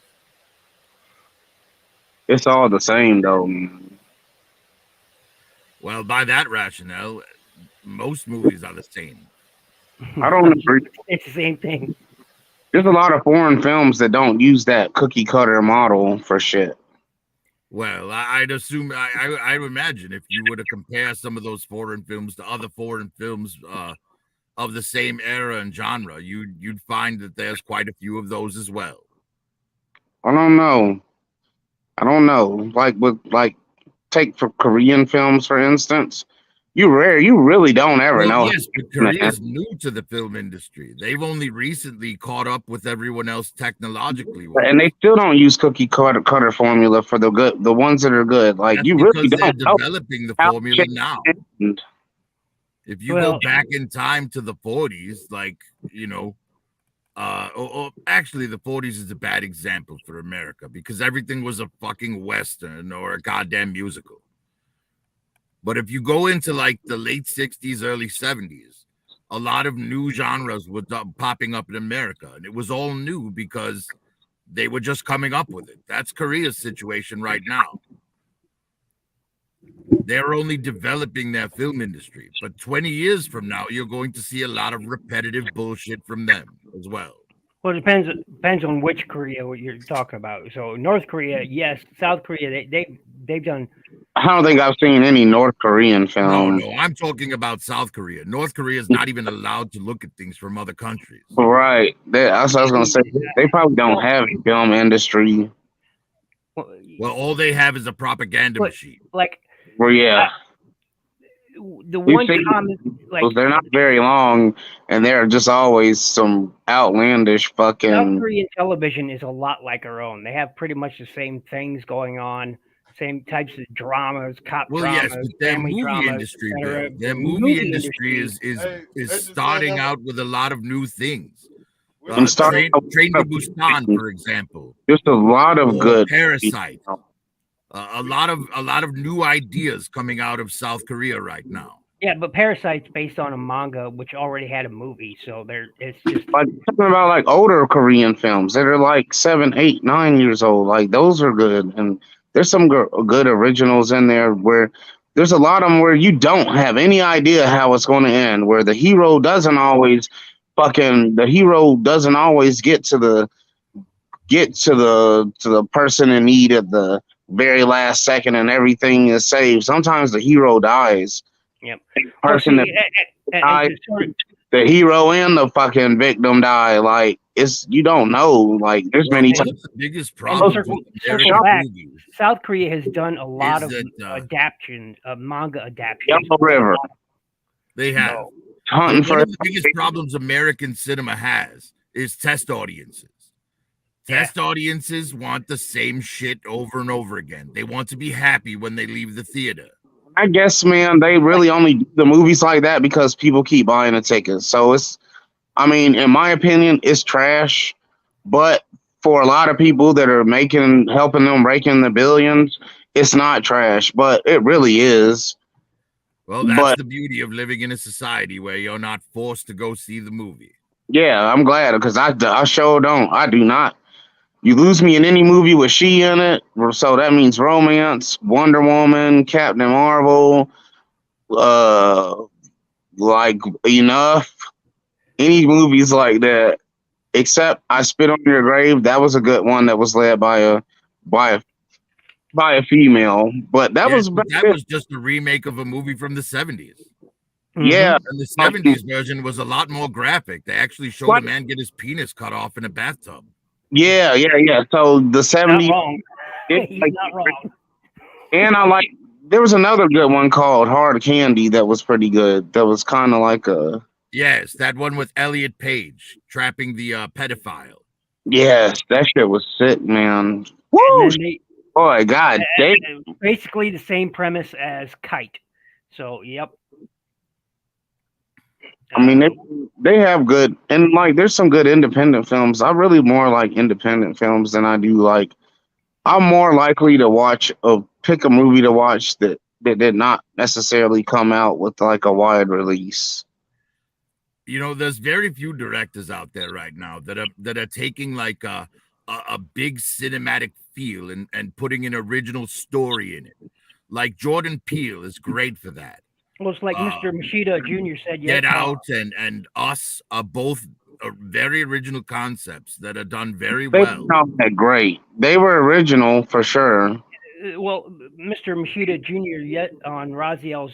It's all the same, though. Man. Well, by that rationale, most movies are the same. I don't agree. It's the same thing. There's a lot of foreign films that don't use that cookie cutter model for shit. Well, I'd assume, I would imagine if you were to compare some of those foreign films to other foreign films of the same era and genre, you'd find that there's quite a few of those as well. I don't know. Take for Korean films, for instance. You really don't ever know. Yes, but Korea is new to the film industry. They've only recently caught up with everyone else technologically. And they still don't use cookie cutter formula for the ones that are good. Like that's you really don't. They're developing the formula now. If you go back in time to the 40s, like, actually the 40s is a bad example for America because everything was a fucking Western or a goddamn musical. But if you go into like the late 60s, early 70s, a lot of new genres were popping up in America. And it was all new because they were just coming up with it. That's Korea's situation right now. They're only developing their film industry. But 20 years from now, you're going to see a lot of repetitive bullshit from them as well. Well, it depends on which Korea what you're talking about. So North Korea, yes. South Korea, they've done. I don't think I've seen any North Korean No, film. no, I'm talking about South Korea. North Korea is not even allowed to look at things from other countries. Right. That's what I was gonna say. They probably don't have a film industry. Well, all they have is a propaganda machine. Like, Well, yeah. The one seen- comment, like, they're not very long, and they're just always some outlandish South fucking. Korean television is a lot like our own. They have pretty much the same things going on, same types of dramas, cop Well, dramas, yes, but their family movie dramas, industry, et cetera. Bill, their The movie industry is starting out with a lot of new things. I'm starting Train to Busan, for example. Just a lot of good Parasite. A lot of new ideas coming out of South Korea right now. Yeah, but Parasite's based on a manga which already had a movie, so it's just Like talking about like older Korean films that are like 7, 8, 9 years old. Like those are good, and there's some good originals in there where there's a lot of them where you don't have any idea how it's going to end. Where the hero doesn't always get to the person in need at the very last second, and everything is saved. Sometimes the hero dies. Yep. Person that died, the hero and the fucking victim die. Like you don't know. Like there's many times. The biggest problem with circle back, South Korea has done a lot of adaptations, manga adaptations. Yellow River. They have. One of the biggest problems American cinema has is test audiences. Test audiences want the same shit over and over again. They want to be happy when they leave the theater. I guess, man, they really only do the movies like that because people keep buying the tickets. So in my opinion, it's trash. But for a lot of people that are helping them raking the billions, it's not trash. But it really is. Well, that's the beauty of living in a society where you're not forced to go see the movie. Yeah, I'm glad because I sure don't. I do not. You lose me in any movie with she in it, so that means romance, Wonder Woman, Captain Marvel, like Enough, any movies like that. Except I Spit on Your Grave. That was a good one that was led by a female, but that was just a remake of a movie from the 70s. Yeah, and the 70s version was a lot more graphic. They actually showed a man get his penis cut off in a bathtub. Yeah. So the 70s. He's not wrong. And there was another good one called Hard Candy that was pretty good. That was kind of like a. Yes, that one with Elliot Page trapping the pedophile. Yes, that shit was sick, man. Woo! Boy, God damn. Basically the same premise as Kite. So, yep. I mean, they have good, and there's some good independent films. I really more like independent films than I do I'm more likely to pick a movie to watch that did not necessarily come out with a wide release. There's very few directors out there right now that are taking a big cinematic feel and putting an original story in it. Like Jordan Peele is great for that. Well, it's like Mr. Machida Jr. said. Get Out and Us are both very original concepts that are done very well. They're great. They were original for sure. Well, Mr. Machida Jr. yet on Raziel's,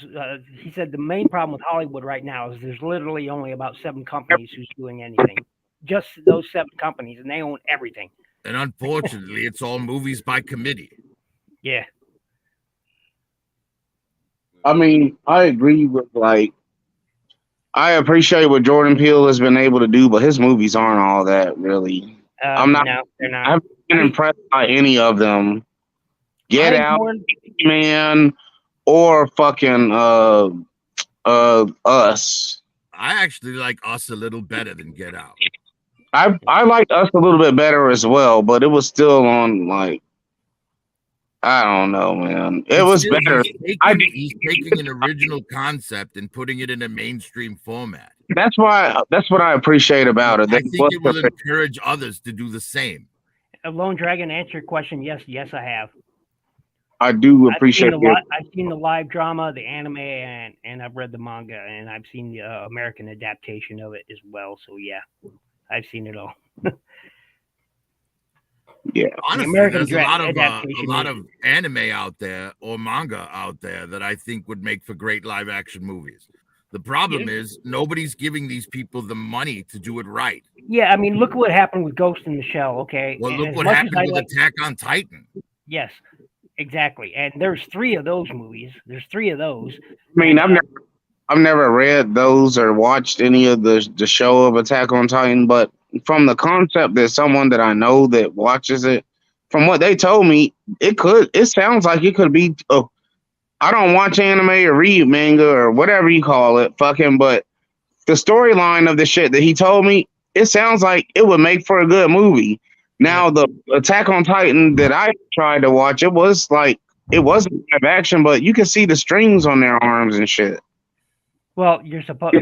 he said the main problem with Hollywood right now is there's literally only about 7 companies who's doing anything. Just those 7 companies, and they own everything. And unfortunately, it's all movies by committee. Yeah. I mean, I agree with I appreciate what Jordan Peele has been able to do, but his movies aren't all that really. I'm not. No, they're not. I haven't been impressed by any of them. Get Out, Man, or fucking Us. I actually like Us a little better than Get Out. I liked Us a little bit better as well, but it was still on I don't know, man. It was better. He's taking an original concept and putting it in a mainstream format. That's what I appreciate about it. I think it will encourage others to do the same. Lone Dragon, answer your question. Yes, I have. I do appreciate it. I've seen the live drama, the anime, and I've read the manga, and I've seen the American adaptation of it as well. So yeah, I've seen it all. Yeah, honestly, there's a lot of anime out there or manga out there that I think would make for great live action movies. The problem is nobody's giving these people the money to do it right. Yeah, I mean, look what happened with Ghost in the Shell. Okay, Well, and look as what much happened as with Attack on Titan. Yes, exactly. And there's 3 of those movies. There's 3 of those. I mean, I've never read those or watched any of the show of Attack on Titan, but from the concept that someone that I know that watches it, from what they told me, it sounds like it could be. I don't watch anime or read manga or whatever you call it, fucking, but the storyline of the shit that he told me, it sounds like it would make for a good movie. Now, the Attack on Titan that I tried to watch, it wasn't live action, but you can see the strings on their arms and shit. Well, you're supposed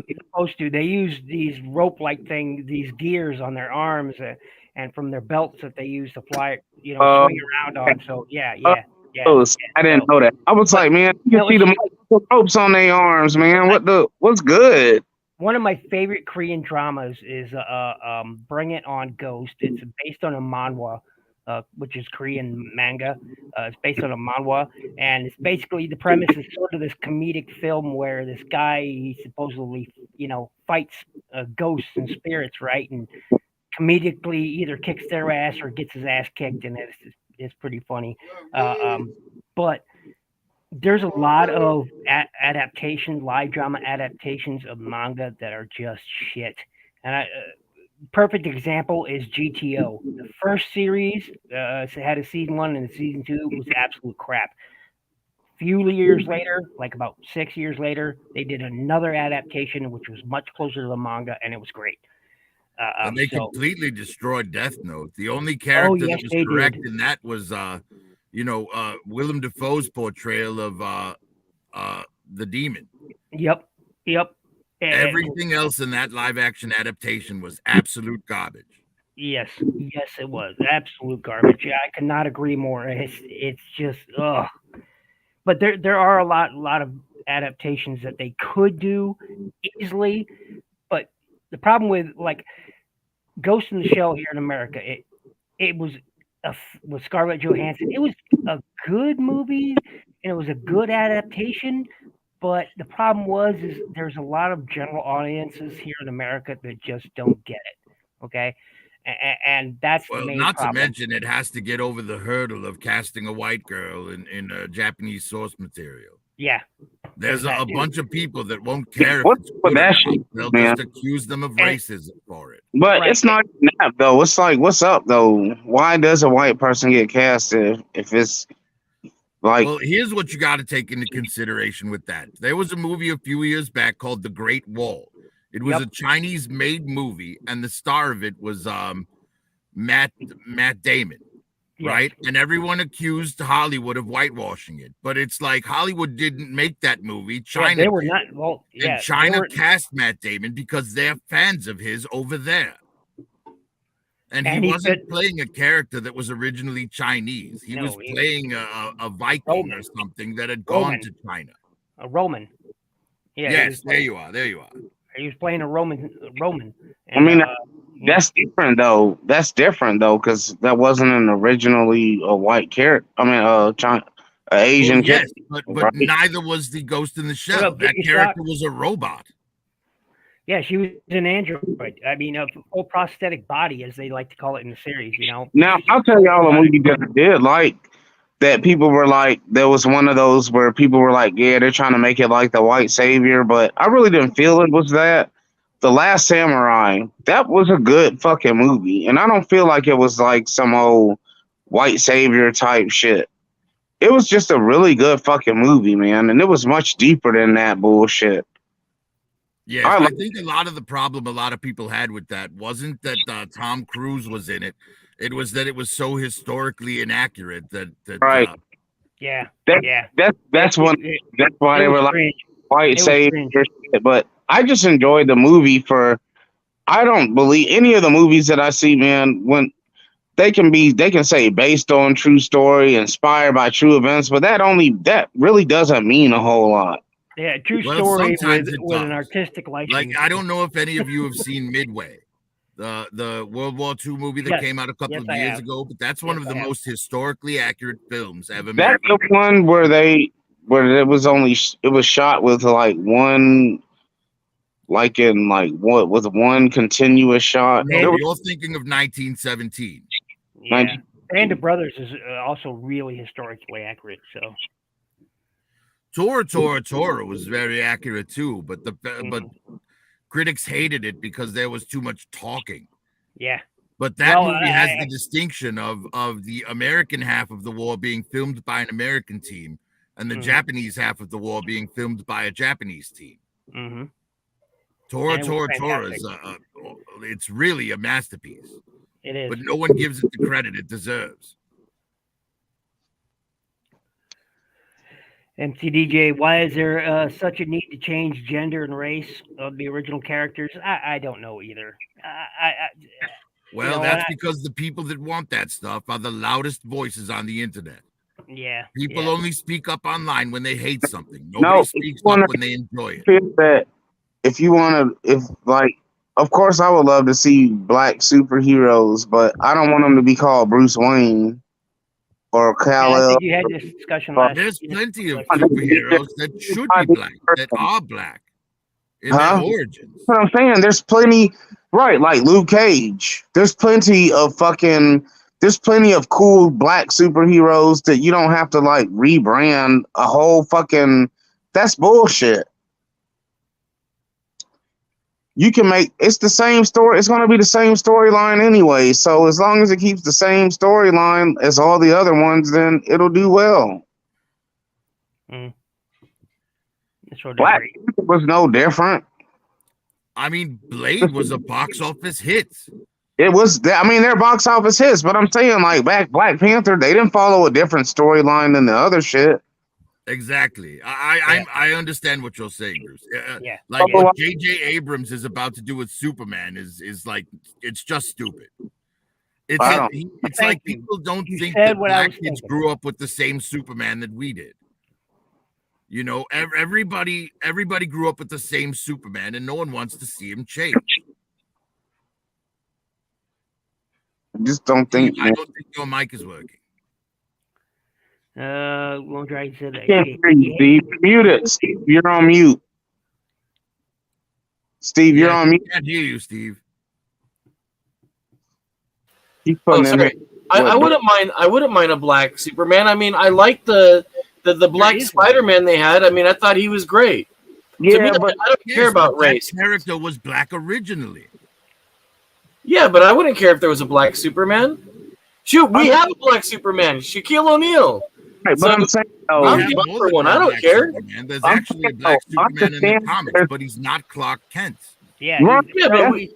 to. They use these rope-like things, these gears on their arms, and from their belts that they use to fly, swing around on. So yeah. I didn't know that. I was like, man, you can see the ropes on their arms, man. What's good? One of my favorite Korean dramas is Bring It On Ghost. It's based on a manhwa, which is Korean manga. It's based on a manhwa, and it's basically the premise is sort of this comedic film where this guy he supposedly fights ghosts and spirits, right? And comedically either kicks their ass or gets his ass kicked, and it's pretty funny. But there's a lot of adaptations, live drama adaptations of manga that are just shit. And perfect example is GTO. The first series had a season 1 and a season 2 was absolute crap. Few years later, like about 6 years later, they did another adaptation which was much closer to the manga, and it was great. And they completely destroyed Death Note. The only character that was correct in that was Willem Dafoe's portrayal of the demon. Yep. Everything else in that live action adaptation was absolute garbage. Yes, it was absolute garbage. Yeah, I could not agree more. It's just ugh. But there are a lot of adaptations that they could do easily, but the problem with like Ghost in the Shell here in America, it was with Scarlett Johansson. It was a good movie and it was a good adaptation, but the problem is there's a lot of general audiences here in America that just don't get it. Okay, and that's the main not problem. To mention it has to get over the hurdle of casting a white girl in Japanese source material. Yeah. There's a bunch of people that won't care if it's good or not. They'll just accuse them of racism for it. But it's not that though. It's like, what's up though? Why does a white person get cast if it's like? Well, here's what you got to take into consideration with that. There was a movie a few years back called The Great Wall. It was a Chinese-made movie, and the star of it was Matt Damon. Right. And everyone accused Hollywood of whitewashing it. But it's like Hollywood didn't make that movie. China they were not. Well, and China cast Matt Damon because they're fans of his over there. And he wasn't playing a character that was originally Chinese. He was playing a Viking or something that had gone to China. A Roman. Yeah. Yes, there you are. He was playing a Roman. And, I mean, that's different though. Because that wasn't an originally a white character. I mean, Asian. Well, yes, but right? Neither was the Ghost in the Shell. That character was a robot. Yeah, she was an android. I mean, a full prosthetic body, as they like to call it in the series. Now I'll tell y'all a movie that I did like. That people were like, there was one of those where people were like, yeah, they're trying to make it like the white savior, but I really didn't feel it was that. The Last Samurai, that was a good fucking movie, and I don't feel like it was like some old white savior type shit. It was just a really good fucking movie, man, and it was much deeper than that bullshit. Yeah, I think a lot of the problem a lot of people had with that wasn't that Tom Cruise was in it. It was that it was so historically inaccurate that right. That's why they were like white savior shit. But I just enjoyed the movie I don't believe any of the movies that I see, man. When they can say based on true story, inspired by true events, but that really doesn't mean a whole lot. Yeah, true Well, story sometimes it with an does. artistic license. Like, I don't know if any of you have seen Midway, the World War II movie that Yes. came out a couple Yes, of I years have. ago, but that's one Yes, of the I have. most historically accurate films ever made. That's the one where it was shot with like one, like in like what with one continuous shot. No, you're thinking of 1917. Yeah, Band of Brothers is also really historically accurate. So Tora was very accurate too, but but critics hated it because there was too much talking. yeah. But that movie has the distinction of the American half of the war being filmed by an American team and the Japanese half of the war being filmed by a Japanese team. Mm-hmm. Tora is it's really a masterpiece. It is. But no one gives it the credit it deserves. MCDJ, why is there such a need to change gender and race of the original characters? I don't know either. Well, that's because the people that want that stuff are the loudest voices on the internet. Yeah. People only speak up online when they hate something. Nobody speaks up when they enjoy it. That of course I would love to see black superheroes, but I don't want them to be called Bruce Wayne or Kal-El. I think you had this discussion last. There's plenty of superheroes that should be black, that are black in their origins. That's what I'm saying. There's plenty, right? Like Luke Cage. There's plenty of cool black superheroes that you don't have to like rebrand a whole fucking. That's bullshit. You can it's the same story. It's going to be the same storyline anyway. So as long as it keeps the same storyline as all the other ones, then it'll do well. Black was no different. I mean, Blade was a box office hit. It was. I mean, they're box office hits, but I'm saying like Black Panther, they didn't follow a different storyline than the other shit. Exactly. I understand what you're saying, Bruce. Yeah. Like what J.J. Abrams is about to do with Superman is like, it's just stupid. It's like people don't think that black kids grew up with the same Superman that we did. You know, everybody grew up with the same Superman, and no one wants to see him change. I just don't think. I don't think your mic is working. Lone Dragon said I can't hear you, Steve. Mute it, Steve. You're on mute. Steve, you're on mute. I can't hear you, Steve. Sorry. I wouldn't mind. I wouldn't mind a black Superman. I mean, I like the black Spider-Man they had. I mean, I thought he was great. Yeah, to me, but I don't care about race. That character was black originally. Yeah, but I wouldn't care if there was a black Superman. Shoot, we have a black Superman, Shaquille O'Neal. Right, but I'm saying, I'm the for one. I don't care. Superman. There's actually a black Superman in the comics, but he's not Clark Kent. Yeah, but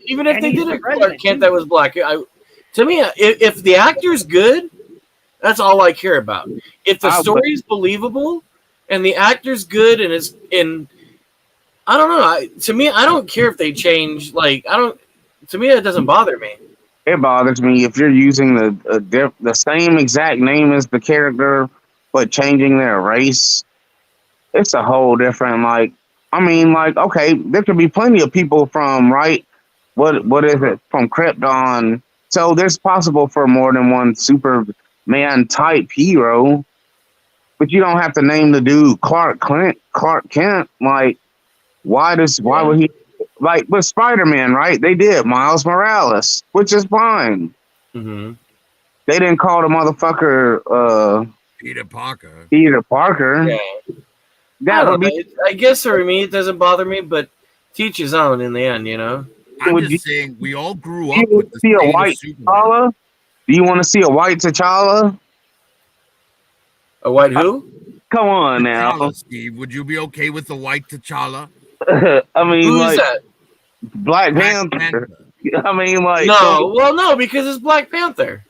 even if they did a Clark Kent that was black, to me, if the actor's good, that's all I care about. If the story's believable and the actor's good and is in, I don't know. To me, I don't care if they change. Like to me, it doesn't bother me. It bothers me if you're using the same exact name as the character, but changing their race. It's a whole different, okay, there could be plenty of people from, what is it, from Krypton. So there's possible for more than one Superman type hero, but you don't have to name the dude Clark Kent. Like, why would he, with Spider-Man, right? They did Miles Morales, which is fine. Mm-hmm. They didn't call the motherfucker, Peter Parker. Yeah. I guess for me it doesn't bother me, but teach his own in the end, you know. I'm just saying we all grew up with the see a same white Superman. T'Challa? Do you want to see a white T'Challa? A white who? Come on now, T'Challa, Steve. Would you be okay with the white T'Challa? I mean, who is that? Black Panther. I mean, no, because it's Black Panther.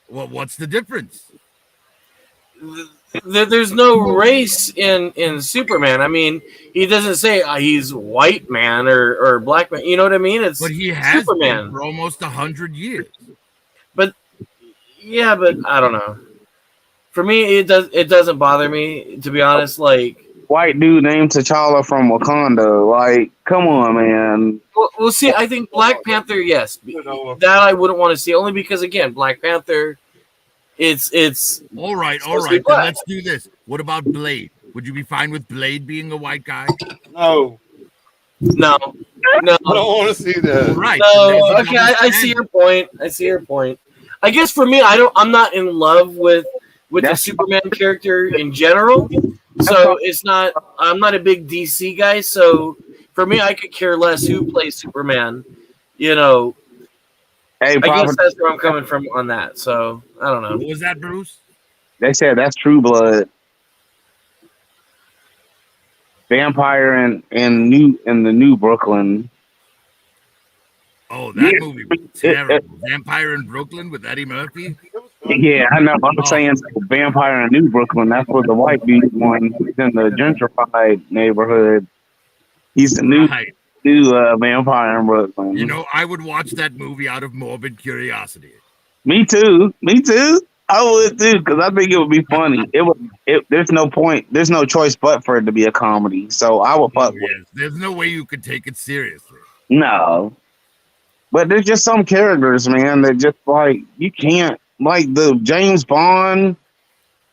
Well, what's the difference? There's no race in Superman. I mean, he doesn't say he's white man or black man. You know what I mean? But he has Superman been for almost 100 years. But Yeah, but I don't know. For me, it doesn't bother me, to be honest. Like, White dude named T'Challa from Wakanda. Like, come on, man. well, see, I think Black Panther, yes, that I wouldn't want to see, only because again, Black Panther, it's all right. supposed to be Then black. let's do this. What about Blade? Would you be fine with Blade being a white guy? No, No, I don't want to see that. Right. no. Okay, I see your point. I see your point. I guess for me, I'm not in love with the Superman character in general. So it's not. I'm not a big DC guy. So for me, I could care less who plays Superman. You know, Hey, I guess Prophet, that's where I'm coming from on that. So I don't know. What was that, Bruce? they said that's True Blood. Vampire in the new Brooklyn. Oh, that movie was terrible. Vampire in Brooklyn with Eddie Murphy. Yeah, I know. I'm saying Vampire in New Brooklyn. That's where the white dude one. He's in the gentrified neighborhood. He's the new vampire in Brooklyn. You know, I would watch that movie out of morbid curiosity. Me too. I would too, because I think it would be funny. There's no point. There's no choice but for it to be a comedy. So I would fuck with it. There's no way you could take it seriously. No. But there's just some characters, man, that just like you can't, like the James Bond,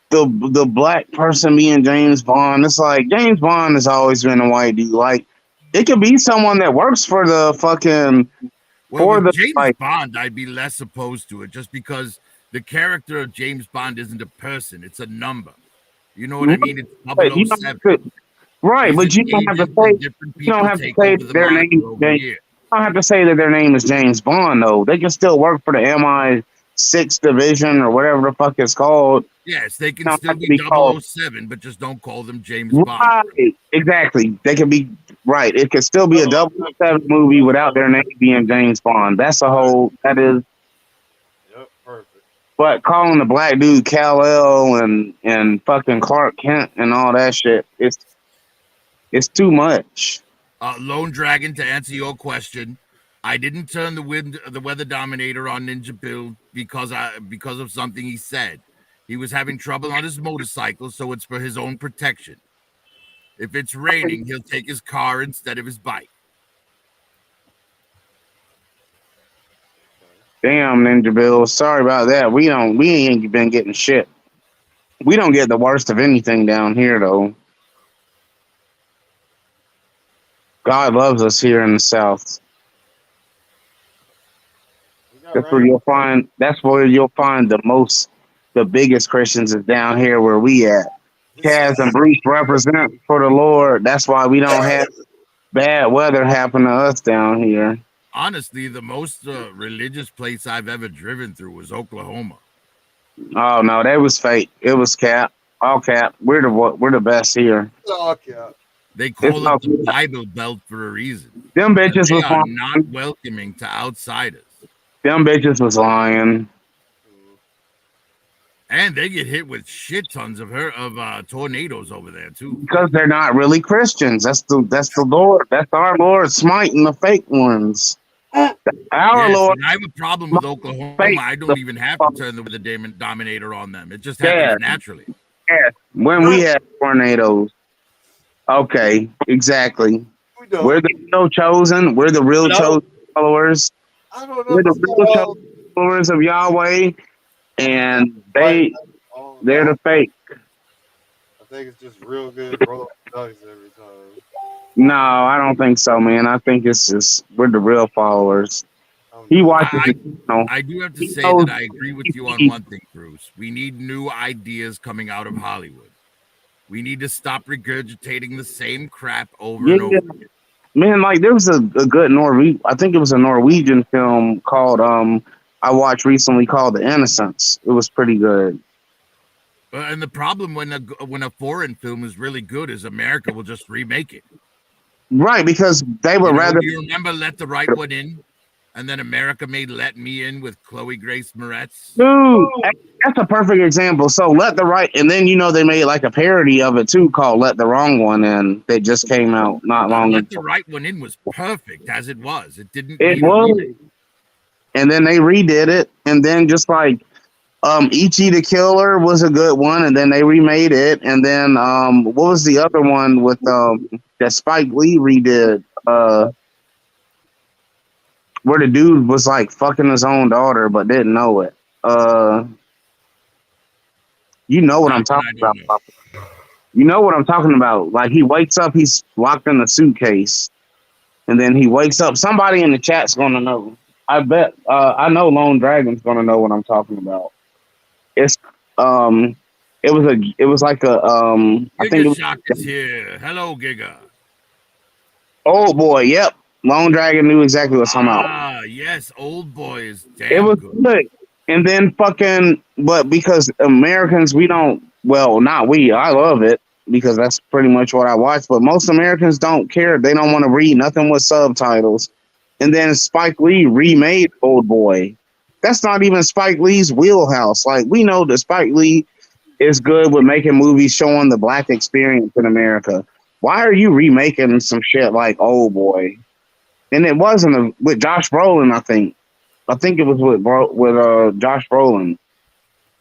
the black person being James Bond. It's like James Bond has always been a white dude. Like it could be someone that works for the fucking with James Bond, I'd be less opposed to it just because the character of James Bond isn't a person, it's a number. You know what I mean? It's 007. Right, but you don't have to say their name. You don't have to say that their name is James Bond, though. They can still work for the MI6 division or whatever the fuck it's called. Yes, they can still be 007, but just don't call them James Bond. Right, exactly. They can be right. It could still be a 007 movie without their name being James Bond. That is. Yep, perfect. But calling the black dude Kal-El and fucking Clark Kent and all that shit, it's too much. Lone Dragon, to answer your question, I didn't turn the weather dominator on Ninja Bill because of something he said. He was having trouble on his motorcycle, so it's for his own protection. If it's raining, he'll take his car instead of his bike. Damn, Ninja Bill. Sorry about that. We ain't been getting shit. We don't get the worst of anything down here, though. God loves us here in the South. That's where you'll find the biggest Christians is down here where we at. Kaz and Bruce represent for the Lord. That's why we don't have bad weather happen to us down here. Honestly, the most religious place I've ever driven through was Oklahoma. Oh no, that was fake. It was cap. All cap. We're the best here. All cap. They call it the Bible Belt for a reason. Them bitches was are not welcoming to outsiders. Them bitches was lying. And they get hit with shit tons of tornadoes over there too. Because they're not really Christians. That's the Lord. That's our Lord smiting the fake ones. Lord. I have a problem with Oklahoma. I don't even have to turn the dominator on them. It just happens naturally. Yeah. When we have tornadoes. Okay, exactly. We're the real chosen. We're the real chosen followers. I don't know. We're the real chosen followers of Yahweh, and they're the fake. I think it's just real good roll up ducks every time. No, I don't think so, man. I think it's just we're the real followers. He watches. I do have to say that I agree with you on one thing, Bruce. We need new ideas coming out of Hollywood. We need to stop regurgitating the same crap over and over again. Man, like there was a good I think it was a Norwegian film called I watched recently called The Innocents. It was pretty good. And the problem when a foreign film is really good is America will just remake it. Right, because they would rather. Do you remember Let the Right One In? And then America made Let Me In with Chloe Grace Moretz. Dude, that's a perfect example. So Let the Right, and then they made like a parody of it too called Let the Wrong One In. That just came out not long ago. Let the Right One In was perfect as it was. It didn't. It was. And then they redid it, and then just like E.T. the Killer was a good one, and then they remade it. And then what was the other one with that Spike Lee redid? Where the dude was like fucking his own daughter but didn't know it. You know what I'm talking about. You know what I'm talking about. Like he wakes up, he's locked in the suitcase, and then he wakes up. Somebody in the chat's gonna know. I bet. I know Lone Dragon's gonna know what I'm talking about. It's it was like a I think it Giga was Shock is here. Hello, Giga. Oh boy, yep. Lone Dragon knew exactly what I'm talking about. Ah, yes, Old Boy is It damn was good. good. And then but because Americans, we don't, well, not we, I love it because that's pretty much what I watch, but most Americans don't care. They don't want to read nothing with subtitles. And then Spike Lee remade Old Boy. That's not even Spike Lee's wheelhouse. Like, we know that Spike Lee is good with making movies showing the black experience in America. Why are you remaking some shit like Old Boy? And it wasn't with Josh Brolin, I think. I think it was with Josh Brolin.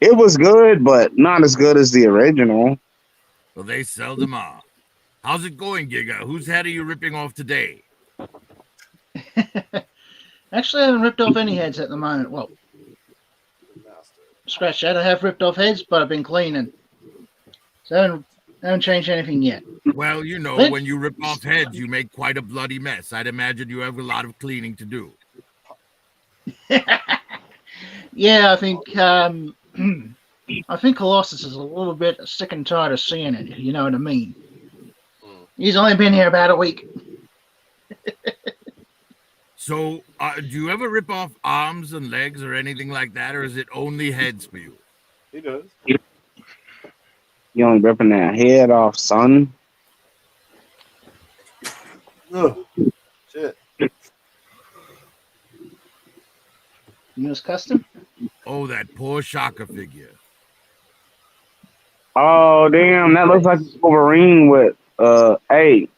It was good, but not as good as the original. Well, they seldom are. How's it going, Giga? Whose head are you ripping off today? Actually, I haven't ripped off any heads at the moment. Well, scratch that. I have ripped off heads, but I've been cleaning. So I haven't changed anything yet. Well, you know, when you rip off heads, you make quite a bloody mess. I'd imagine you have a lot of cleaning to do. Yeah, I think Colossus is a little bit sick and tired of seeing it. You know what I mean? He's only been here about a week. So, do you ever rip off arms and legs or anything like that, or is it only heads for you? He does. You only ripping that head off, son. Ugh. Shit. Use custom? Oh, that poor Shaka figure. Oh, damn. That looks like Wolverine with, hey.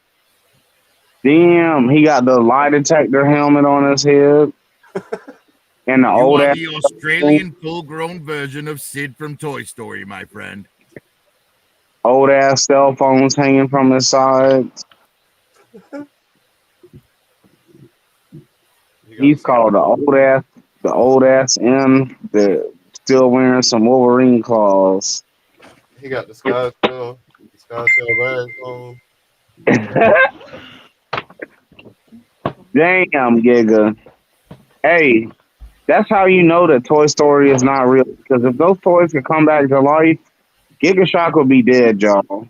Damn, he got the lie detector helmet on his head. And the You old are ass. the Australian full-grown version of Sid from Toy Story, my friend. Old ass cell phones hanging from his sides. He's called the old ass M. The still wearing some Wolverine claws. He got the Skytail bags on. Damn, Giga. Hey, that's how you know that Toy Story is not real. Because if those toys could come back to life, Giga Shock would be dead, y'all.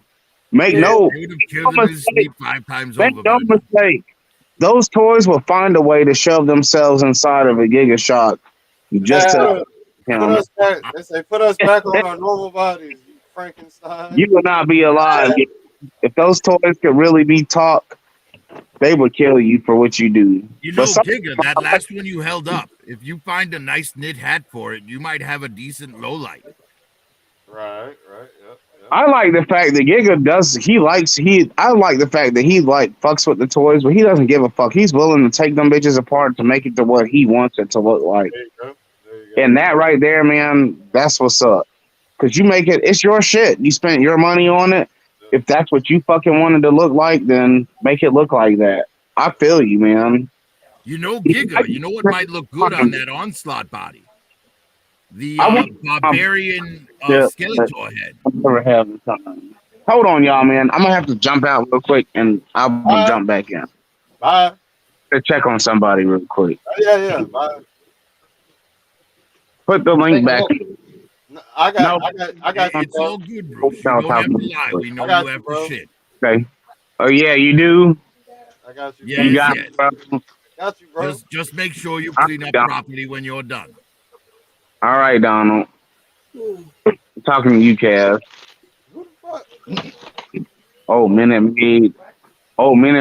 Make no mistake. Make no mistake. Those toys will find a way to shove themselves inside of a Giga Shock just to Put us back on our normal bodies, you Frankenstein. You will not be alive. If those toys could really be talk, they would kill you for what you do. You know, Giga, that last one you held up, if you find a nice knit hat for it, you might have a decent lowlight. Right, yep. I like the fact that Giga I like the fact that he like fucks with the toys, but he doesn't give a fuck. He's willing to take them bitches apart to make it to what he wants it to look like. There you go. And that right there, man, that's what's up. Cause you make it's your shit. You spent your money on it. If that's what you fucking wanted to look like, then make it look like that. I feel you, man. You know, Giga, you know what might look good on that Onslaught body? The Barbarian Skeletor head. I'm never having something. Hold on, y'all, man. I'm gonna have to jump out real quick, and I'll jump back in. Bye. Let's check on somebody real quick. Yeah. Bye. Put the link back. I got you. It's all good, bro. You don't have to lie. We know you have to shit. Okay. Oh yeah, you do. I got you. Yes, You got yes. it, bro. Got you, bro. Just make sure you clean up properly when you're done. All right, Donald. I'm talking to you, Cass. Oh, Minute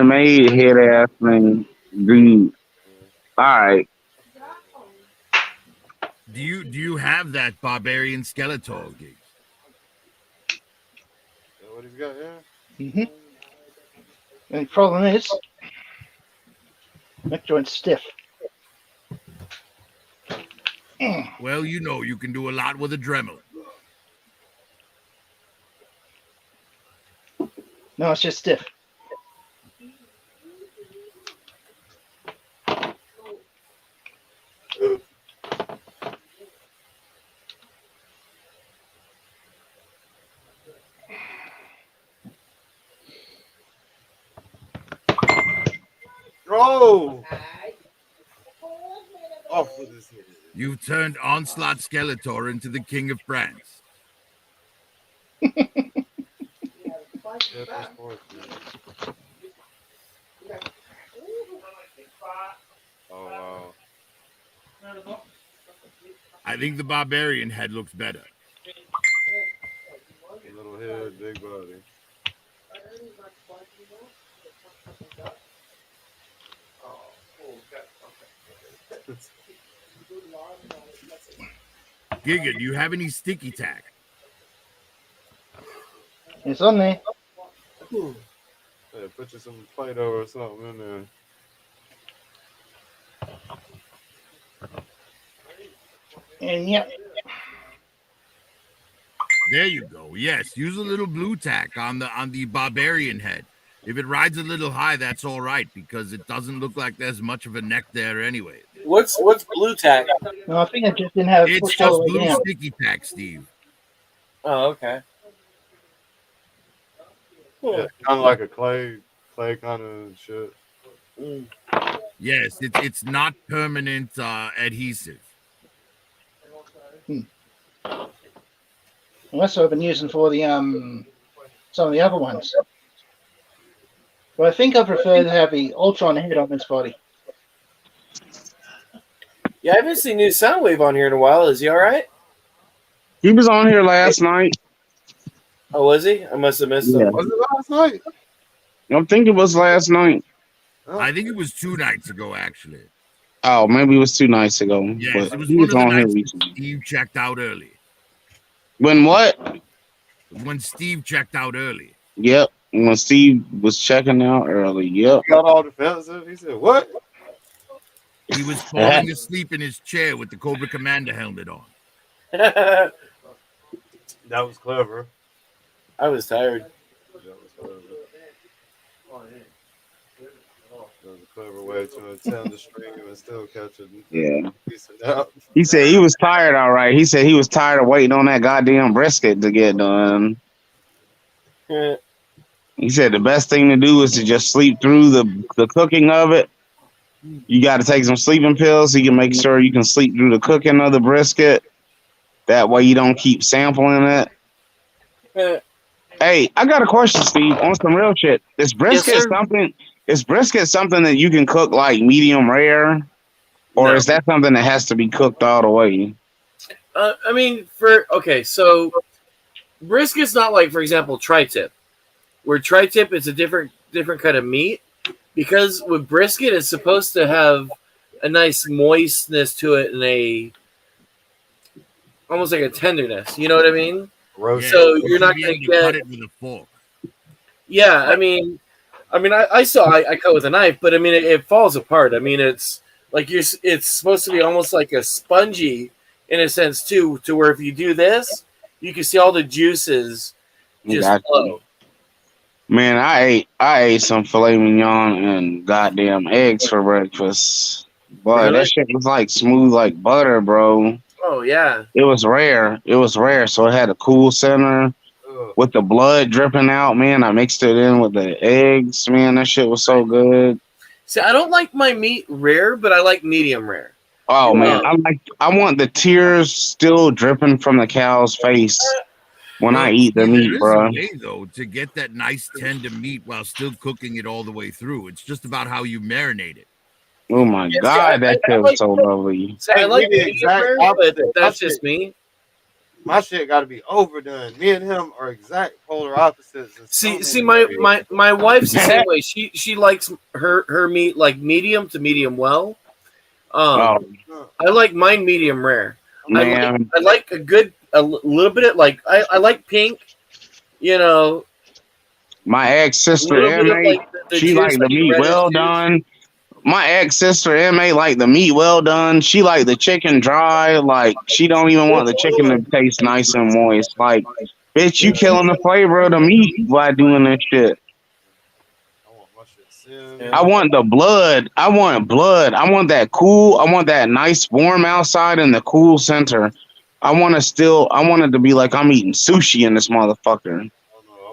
Maid head ass thing, dude. All right. Do you have that Barbarian Skeletor gig? What he's got, yeah. The problem is, neck joint's stiff. Well, you know you can do a lot with a Dremel. No, it's just stiff. Oh! Off with his head. You've turned Onslaught Skeletor into the King of France. Oh, wow. I think the Barbarian head looks better. Little head, big body. Giga, do you have any sticky tack? It's on there. Yeah, put you some Play-Doh or something in there. And yep. There you go. Yes, use a little blue tack on the Barbarian head. If it rides a little high, that's all right because it doesn't look like there's much of a neck there anyway. What's blue tack? No, I think I just didn't have it It's pushed all just the way blue down. sticky tack, Steve. Oh, okay. Yeah, kind of like a clay kind of shit. Yes, it's not permanent adhesive. Well, that's what I've been using for the some of the other ones. But I think I prefer to have the Ultron head on this body. Yeah, I haven't seen new Soundwave on here in a while. Is he all right? He was on here last night. Oh, was he? I must have missed him. Was it last night? I think it was last night. I think it was 2 nights ago, actually. Oh, maybe it was 2 nights ago. Yes, but it was he one was of the on here nights recently. Steve checked out early. When what? When Steve checked out early. Yep. When Steve was checking out early. Yep. Got all defensive. He said, "What?" He was falling asleep in his chair with the Cobra Commander helmet on. That was clever. I was tired. That was clever. That was a clever way to attend the stream and still catch it. Yeah. Decent out. He said he was tired, all right. He said he was tired of waiting on that goddamn brisket to get done. He said the best thing to do is to just sleep through the cooking of it. You got to take some sleeping pills so you can make sure you can sleep through the cooking of the brisket. That way you don't keep sampling it. Hey, I got a question, Steve, on some real shit. Is brisket something that you can cook like medium rare? Or No. is that something that has to be cooked all the way? I mean, so brisket's not like, for example, tri-tip, where tri-tip is a different kind of meat, because with brisket it's supposed to have a nice moistness to it and almost like a tenderness. You know what I mean? Roast. So you're not going to cut get. it with a fork. Yeah, I mean, I cut with a knife, but I mean, it falls apart. I mean, it's like it's supposed to be almost like a spongy in a sense too, to where if you do this, you can see all the juices just flow. Man, I ate some filet mignon and goddamn eggs for breakfast. Boy, Really? that shit was like smooth like butter, bro. Oh yeah. It was rare. So it had a cool center with the blood dripping out, man. I mixed it in with the eggs, man. That shit was so good. See, I don't like my meat rare, but I like medium rare. Oh man, I want the tears still dripping from the cow's face when I eat the meat, bro. There is a way, though, to get that nice tender meat while still cooking it all the way through. It's just about how you marinate it. Oh my God, that shit was so lovely. See, I like the medium exact rare, but opposite. that's just me. My shit got to be overdone. Me and him are exact polar opposites. See, my wife's the same way. She likes her meat like medium to medium well. I like mine medium rare. I like a little bit of, like I like pink. You know, my ex sister, she she liked the meat well done. my ex sister Ma like the meat well done. She like the chicken dry. Like she don't even want the chicken to taste nice and moist. Like, bitch, you killing the flavor of the meat by doing this shit. I want my shit seared. I want the blood. I want blood. I want that cool. I want that nice warm outside and the cool center. I want it to be like I'm eating sushi in this motherfucker.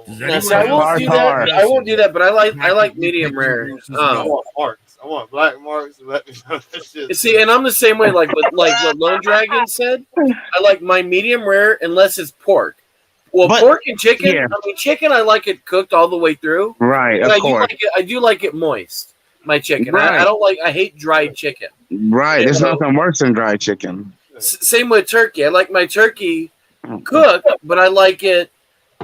Now, see, I won't do that. I won't do that, but I like medium rare. I want marks. I want black marks. Let me know that shit. See, and I'm the same way. Like what Lone Dragon said, I like my medium rare unless it's pork. Well, But- pork and chicken. yeah. I mean, chicken. I like it cooked all the way through. Right, But of course. I do like it moist. My chicken. Right. I don't like. I hate dried chicken. Right. There's know- nothing worse than dried chicken. Same with turkey. I like my turkey cooked, but I like it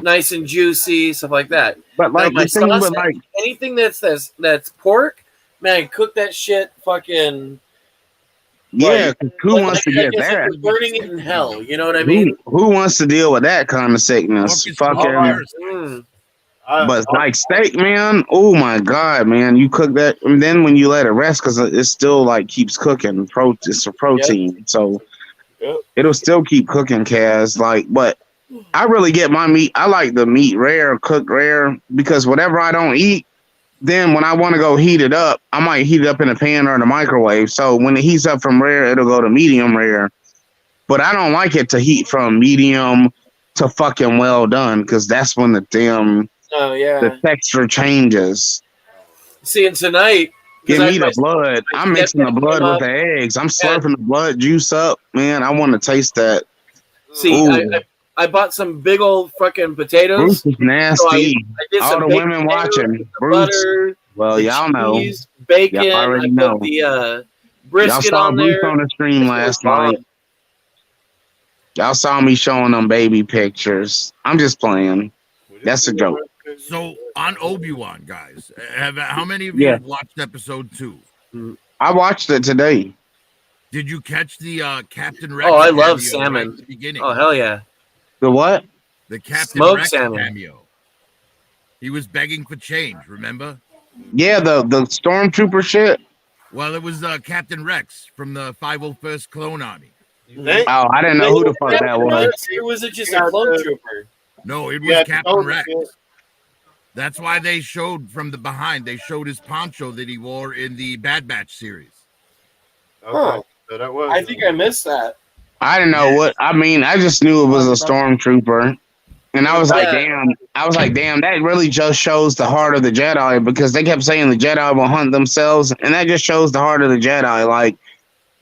nice and juicy, stuff like that. But like Now, my the thing with sausage, like anything that's pork, man, cook that shit fucking. yeah, 'cause who wants to get like I said, that? you're burning it in hell. You know what I mean? Who wants to deal with that kind of sickness? Fucking. Mm. But like steak, man. Oh my god, man! You cook that, and then when you let it rest, because it still like keeps cooking. It's a protein, so it'll still keep cooking. Kaz, like, but I really get my meat. I like the meat rare, cooked rare, because whatever I don't eat, then when I want to go heat it up, I might heat it up in a pan or in the microwave. So when it heats up from rare, it'll go to medium rare. But I don't like it to heat from medium to fucking well done, because that's when the damn Oh yeah. the texture changes. See, and tonight, Give 'cause me the blood. I'm mixing the blood with the eggs. I'm slurping the blood juice up, man. I want to taste that. See, Ooh. I bought some big old fucking potatoes. Bruce is nasty. I did All some the baked women potatoes watching. with the Bruce. butter, Well, the y'all know. cheese, bacon. Y'all I already put know. the Y'all brisket saw on Bruce there. on the stream This last was bomb. night. Y'all saw me showing them baby pictures. I'm just playing. That's a joke. So on Obi-Wan, guys, how many of you Yeah. have watched episode 2? I watched it today. Did you catch the Captain Rex? Oh, I love cameo salmon. right at the beginning? Oh hell yeah! The what? The Captain Smoked Rex salmon. cameo. He was begging for change. Remember? Yeah, the stormtrooper shit. Well, it was Captain Rex from the 501st Clone Army. Oh, I didn't know who the fuck that was. Or was it just a clone trooper? No, it was Yeah, Captain told Rex. you. That's why they showed from the behind. They showed his poncho that he wore in the Bad Batch series. Huh. So that was. I think I missed that. I didn't know what. I mean, I just knew it was a stormtrooper, and I was like, damn. I was like, damn. That really just shows the heart of the Jedi, because they kept saying the Jedi will hunt themselves, and that just shows the heart of the Jedi. Like,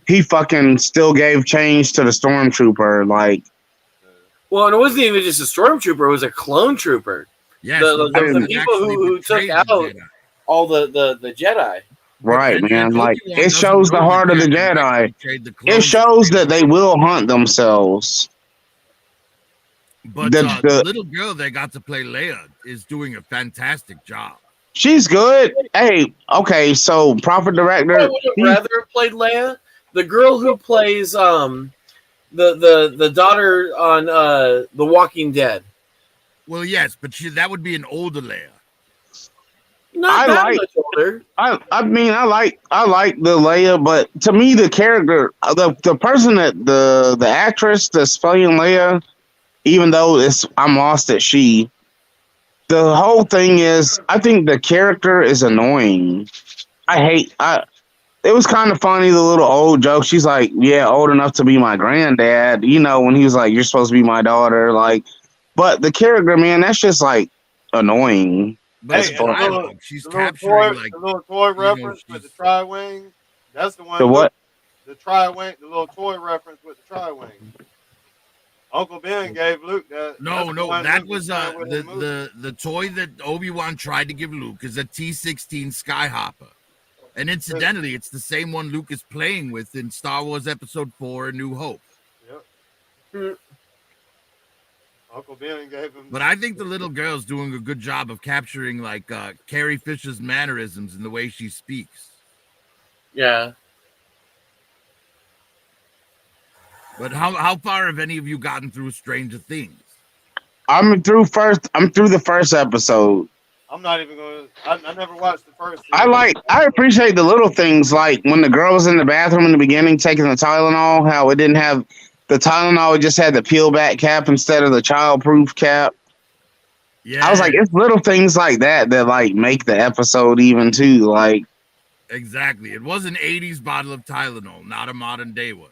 he fucking still gave change to the stormtrooper. Like, Well, and it wasn't even just a stormtrooper; it was a clone trooper. Yes, The people who took out all the Jedi. right, And man. Like, Obi-Wan it doesn't shows the know heart of the Captain Rex Jedi. betrayed the It clones. shows that they will hunt themselves. But the little girl they got to play Leia is doing a fantastic job. She's good. Hey, okay, so proper director. I would have rather have played Leia. The girl who plays the daughter on The Walking Dead. Well, yes, but that would be an older Leia. Not that much older. I mean, I like the Leia, but to me, the character, the person that the actress that's playing Leia, even though I'm lost at she, the whole thing is, I think the character is annoying. It was kind of funny, the little old joke. She's like, yeah, old enough to be my granddad, you know, when he was like, you're supposed to be my daughter, like, but the character, man, that's just like annoying. But Hey, she's the capturing the little toy reference with the tri-wing. That's the one. The what? The tri-wing, the little toy reference with the tri-wing. Uncle Ben gave Luke that. No, that was with the movie. the toy that Obi-Wan tried to give Luke is a T-16 Skyhopper. And incidentally, it's the same one Luke is playing with in Star Wars Episode 4, A New Hope. Yep. Uncle Ben gave him. But I think the little girl's doing a good job of capturing like Carrie Fisher's mannerisms and the way she speaks. Yeah. But how far have any of you gotten through Stranger Things? I'm through the first episode. I'm not even going to. I never watched the first season. I appreciate the little things, like when the girl was in the bathroom in the beginning taking the Tylenol, how it didn't have the Tylenol, it just had the peel back cap instead of the childproof cap. Yeah, I was like, it's little things like that that like make the episode even too. Like, exactly. It was an 80s bottle of Tylenol, not a modern day one.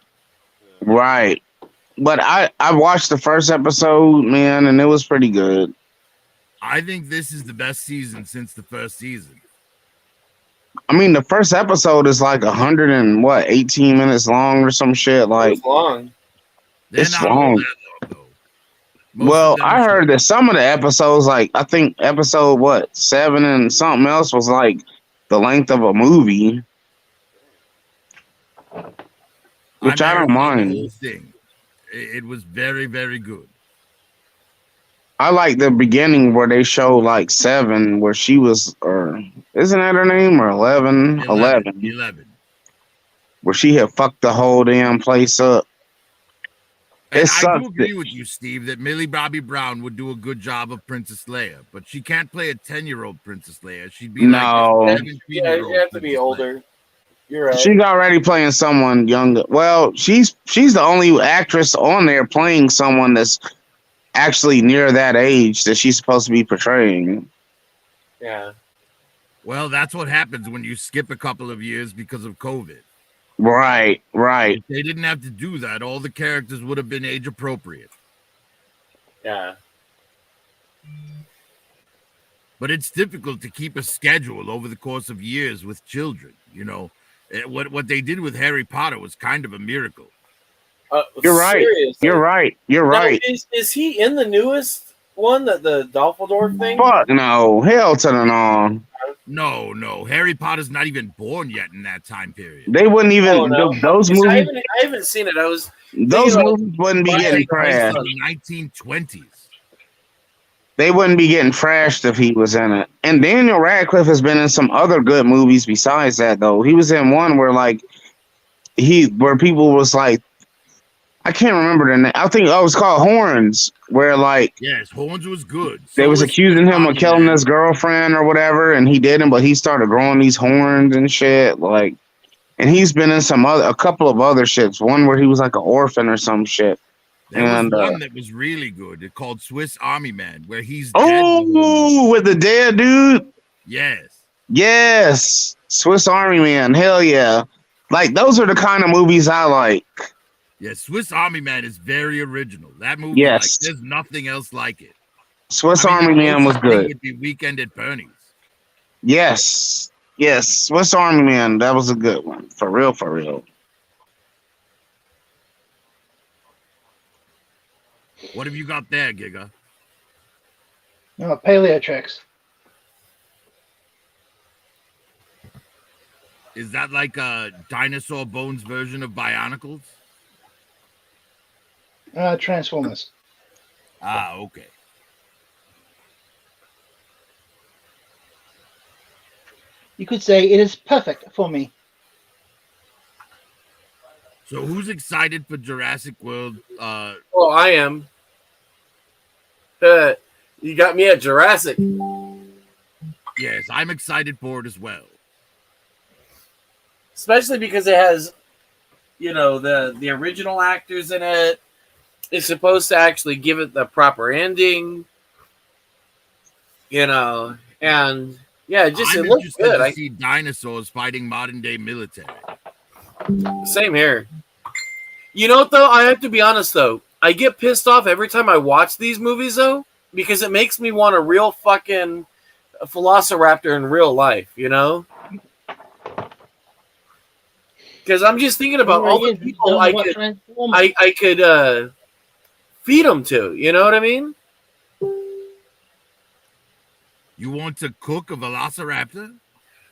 right. But I watched the first episode, man, and it was pretty good. I think this is the best season since the first season. I mean, the first episode is like 18 minutes long or some shit. Like, It's long. It's long. Well, I heard that some of the episodes, like I think episode 7 and something else was like the length of a movie, which I don't mind. The whole thing. It was very, very good. I like the beginning where they show like 7, where she was, or isn't that her name, or 11, 11. Where she had fucked the whole damn place up. And I do agree with you, Steve, that Millie Bobby Brown would do a good job of Princess Leia, but she can't play a 10-year-old Princess Leia. She'd be like a 17-year-old. You have to be older. You're right. She's already playing someone younger. Well, she's the only actress on there playing someone that's actually near that age that she's supposed to be portraying. Yeah. Well, that's what happens when you skip a couple of years because of COVID. Right. If they didn't have to do that, all the characters would have been age appropriate. Yeah. But it's difficult to keep a schedule over the course of years with children. You know, what they did with Harry Potter was kind of a miracle. You're right. Seriously. You're right. Now, is he in the newest one, the Dumbledore thing? Fuck no. Hell to the no. No. Harry Potter's not even born yet in that time period. They wouldn't even those movies. I haven't seen it. Those movies wouldn't be getting trashed. In the 1920s. They wouldn't be getting trashed if he was in it. And Daniel Radcliffe has been in some other good movies besides that, though. He was in one where where people was like, I can't remember the name. I think it was called Horns, where yes, Horns was good. They was accusing him of killing his girlfriend or whatever, and he didn't, but he started growing these horns and shit. And he's been in a couple of other shits. One where he was like an orphan or some shit. There was one that was really good. It's called Swiss Army Man, where he's dead. Oh, with the dead dude. Yes, Swiss Army Man. Hell yeah! Those are the kind of movies I like. Yeah, Swiss Army Man is very original. That movie, yes, there's nothing else like it. Swiss Army Man was good. Would be Weekend at Bernie's. Yes, Swiss Army Man. That was a good one. For real. What have you got there, Giga? Paleo tricks. Is that like a Dinosaur Bones version of Bionicles? Transformers. Okay. You could say it is perfect for me. So who's excited for Jurassic World? I am. You got me at Jurassic. Yes, I'm excited for it as well. Especially because it has, the original actors in it. It's supposed to actually give it the proper ending. And it looks good. I see dinosaurs fighting modern day military. Same here. You know what, though? I have to be honest, though. I get pissed off every time I watch these movies, though, because it makes me want a real fucking velociraptor in real life, Because I'm just thinking about all the people I could feed them to. You know what I mean? You want to cook a velociraptor?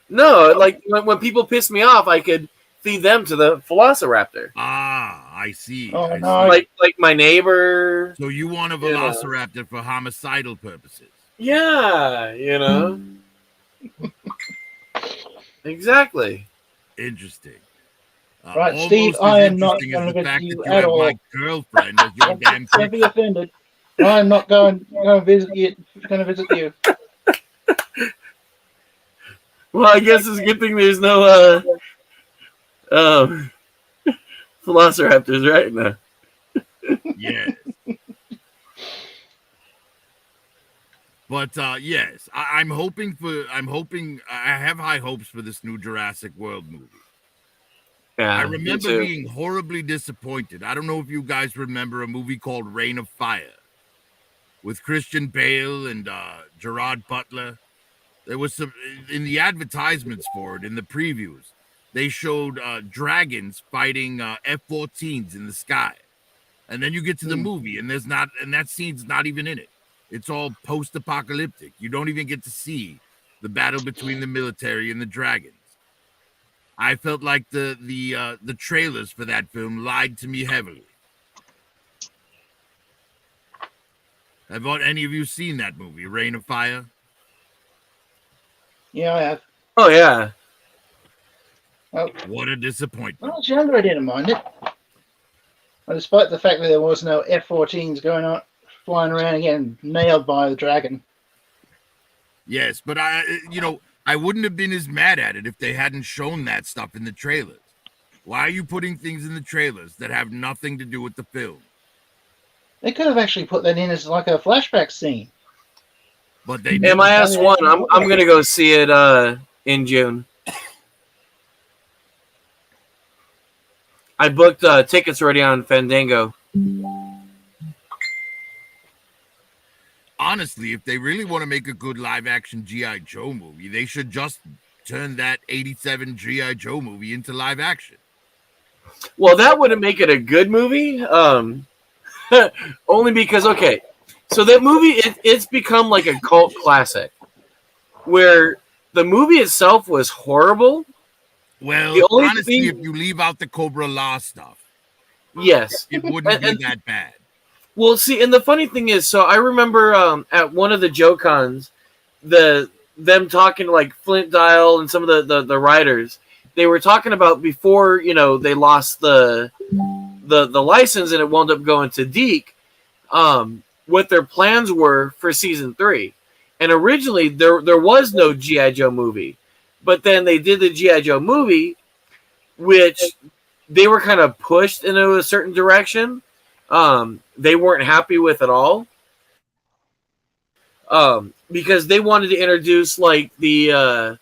No, when people piss me off, I could feed them to the velociraptor. I see. Oh, I no. see. Like my neighbor. So you want a velociraptor for homicidal purposes? Yeah, Exactly. Interesting. Right, Steve, I am not going to visit you at all. My girlfriend as your damn Don't be offended. I'm not going to visit you. Well, I guess it's a good thing there's no velociraptors right now. Yes. But yes, I'm hoping. I have high hopes for this new Jurassic World movie. Yeah, I me remember too. being horribly disappointed. I don't know if you guys remember a movie called Reign of Fire with Christian Bale and Gerard Butler. There was some in the advertisements for it, in the previews. They showed dragons fighting F-14s in the sky, and then you get to the movie, and that scene's not even in it. It's all post-apocalyptic. You don't even get to see the battle between the military and the dragons. I felt like the trailers for that film lied to me heavily. Have any of you seen that movie, Reign of Fire? Yeah, I have. Oh yeah. Well, what a disappointment. when I was younger, I didn't mind it. But despite the fact that there was no F-14s going on, flying around again, nailed by the dragon. Yes, but I wouldn't have been as mad at it if they hadn't shown that stuff in the trailers. Why are you putting things in the trailers that have nothing to do with the film? They could have actually put that in as like a flashback scene. But they MIS1, I'm gonna go see it in June. I booked tickets already on Fandango. Honestly, if they really want to make a good live-action G.I. Joe movie, they should just turn that 87 G.I. Joe movie into live action. Well, that wouldn't make it a good movie. Only because, okay, so that movie, it's become like a cult classic where the movie itself was horrible. Well, honestly, if you leave out the Cobra Law stuff, yes, it wouldn't be that bad. Well, see, and the funny thing is, so I remember at one of the Joe Cons, them talking to like Flint Dial and some of the writers. They were talking about before, they lost the license and it wound up going to Deke, what their plans were for season 3. And originally there was no G.I. Joe movie, but then they did the G.I. Joe movie, which they were kind of pushed into a certain direction. They weren't happy with at all. Because they wanted to introduce like so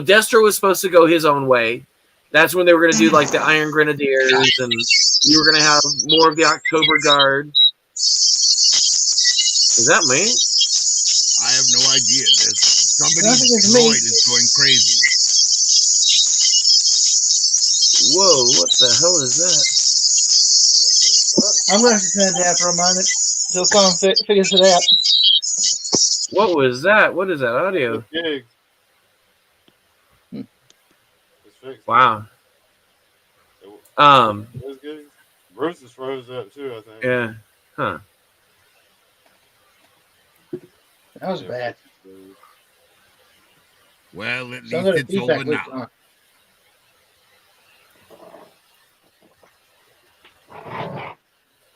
Destro was supposed to go his own way. That's when they were going to do like the Iron Grenadiers, and you were going to have more of the October Guard. Is that me? I have no idea. Somebody's droid is going crazy. Whoa, what the hell is that? I'm going to have to turn it down for a moment until someone figures it out. What was that? What is that audio? Wow. Bruce is froze up too, I think. Yeah. Huh. That was bad. Well, at least it's over now.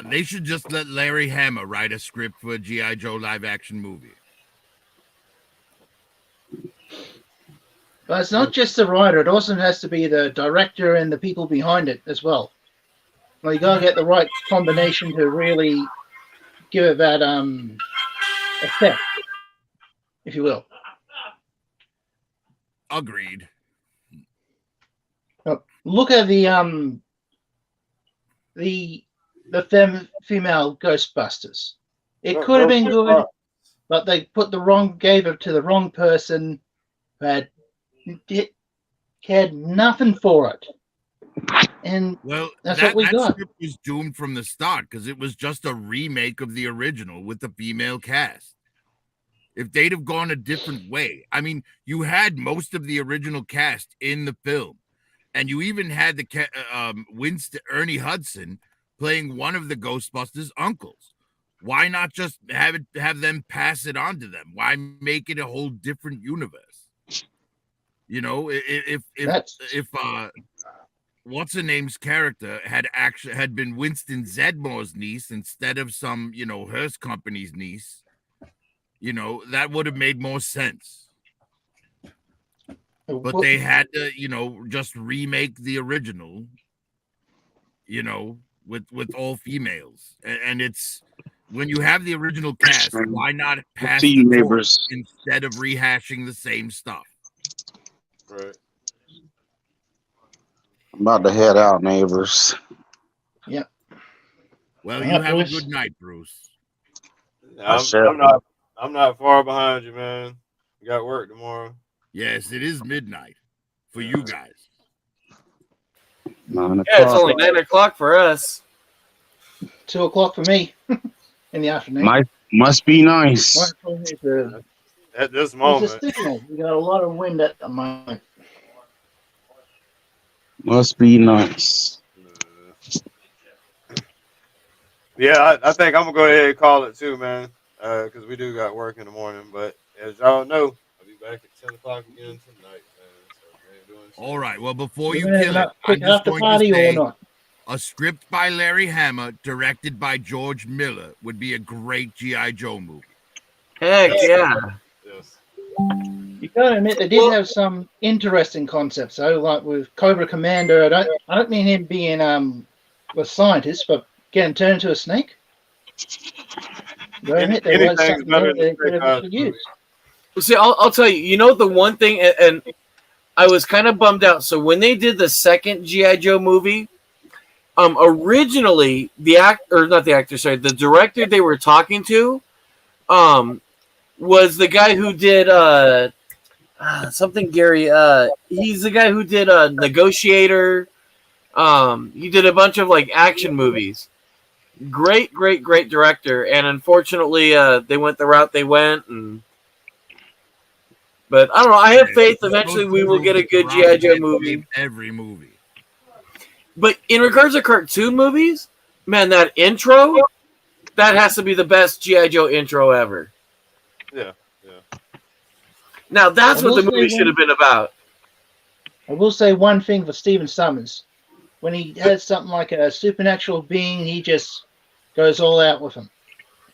They should just let Larry Hama write a script for a G.I. Joe live-action movie. But it's not just the writer; it also has to be the director and the people behind it as well. Well, you gotta get the right combination to really give it that effect, if you will. Agreed. Look at the female Ghostbusters. It could have been good, but they gave it to the wrong person who cared nothing for it. And that's what we got. That script was doomed from the start because it was just a remake of the original with the female cast. If they'd have gone a different way, I mean, you had most of the original cast in the film, and you even had the Ernie Hudson playing one of the Ghostbusters' uncles. Why not just have them pass it on to them? Why make it a whole different universe? If what's her name's character had been Winston Zedmore's niece instead of some Hearst Company's niece, that would have made more sense. but they had to, just remake the original, with all females. And it's when you have the original cast, why not pass See the you, torch neighbors. instead of rehashing the same stuff? Right. I'm about to head out, neighbors. Yep. Well, All you right, have Bruce. a good night, Bruce. I'm not far behind you, man. You got work tomorrow. Yes, it is midnight for you guys. 9 Yeah, it's o'clock. only 9 o'clock for us. 2 o'clock for me in the afternoon. Must be nice. At this It's a moment. signal. We got a lot of wind at the moment. Must be nice. Yeah, I think I'm gonna go ahead and call it too, man. Because we do got work in the morning. But as y'all know, I'll be back at 10 o'clock again tonight, man. So doing shit. All right. Well, before We're you gonna have kill a it, quick I'm just after going party to or say not? a script by Larry Hama, directed by George Miller, would be a great G.I. Joe movie. Heck yeah. Yes. You gotta admit they did have some interesting concepts though, like with Cobra Commander. I don't mean him being a scientist, but getting turned into a snake. You gotta admit there was Anything's something better there than they could have Snake Eyes actually movie. used. Well, see, I'll tell you, the one thing, and I was kind of bummed out. So when they did the second G.I. Joe movie, originally the director they were talking to, was the guy who did something Gary. He's the guy who did Negotiator. He did a bunch of like action movies. Great director, and unfortunately, they went the route they went. But I don't know. I have faith. Eventually, we will get a good G.I. Joe movie. Every movie. But in regards to cartoon movies, man, that intro, that has to be the best G.I. Joe intro ever. Yeah. Now, that's I what will the movie say should have been about. I will say one thing for Stephen Summers. When he has something like a supernatural being, he just goes all out with him.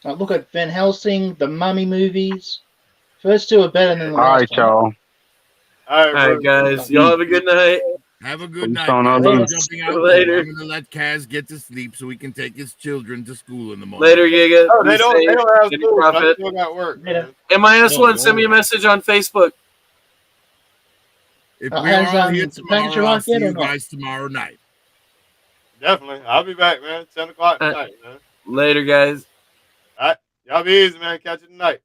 Like, look at Van Helsing, the Mummy movies. First two are better than the All last right, one. y'all. All right, guys. Y'all have a good night. Have a good Peace night. on Guys. others. I'm jumping out. Later. I'm going to let Kaz get to sleep so he can take his children to school in the morning. Later, Giga. Oh, Be they don't safe. have Steady school. I profit. still got work, man. MIS1, send me a message on Facebook. If we are Has all here the package tomorrow, I'll arrived see yet or you not? guys tomorrow night. Definitely. I'll be back, man. 10 o'clock tonight, man. Later, guys. All right. Y'all be easy, man. Catch you tonight.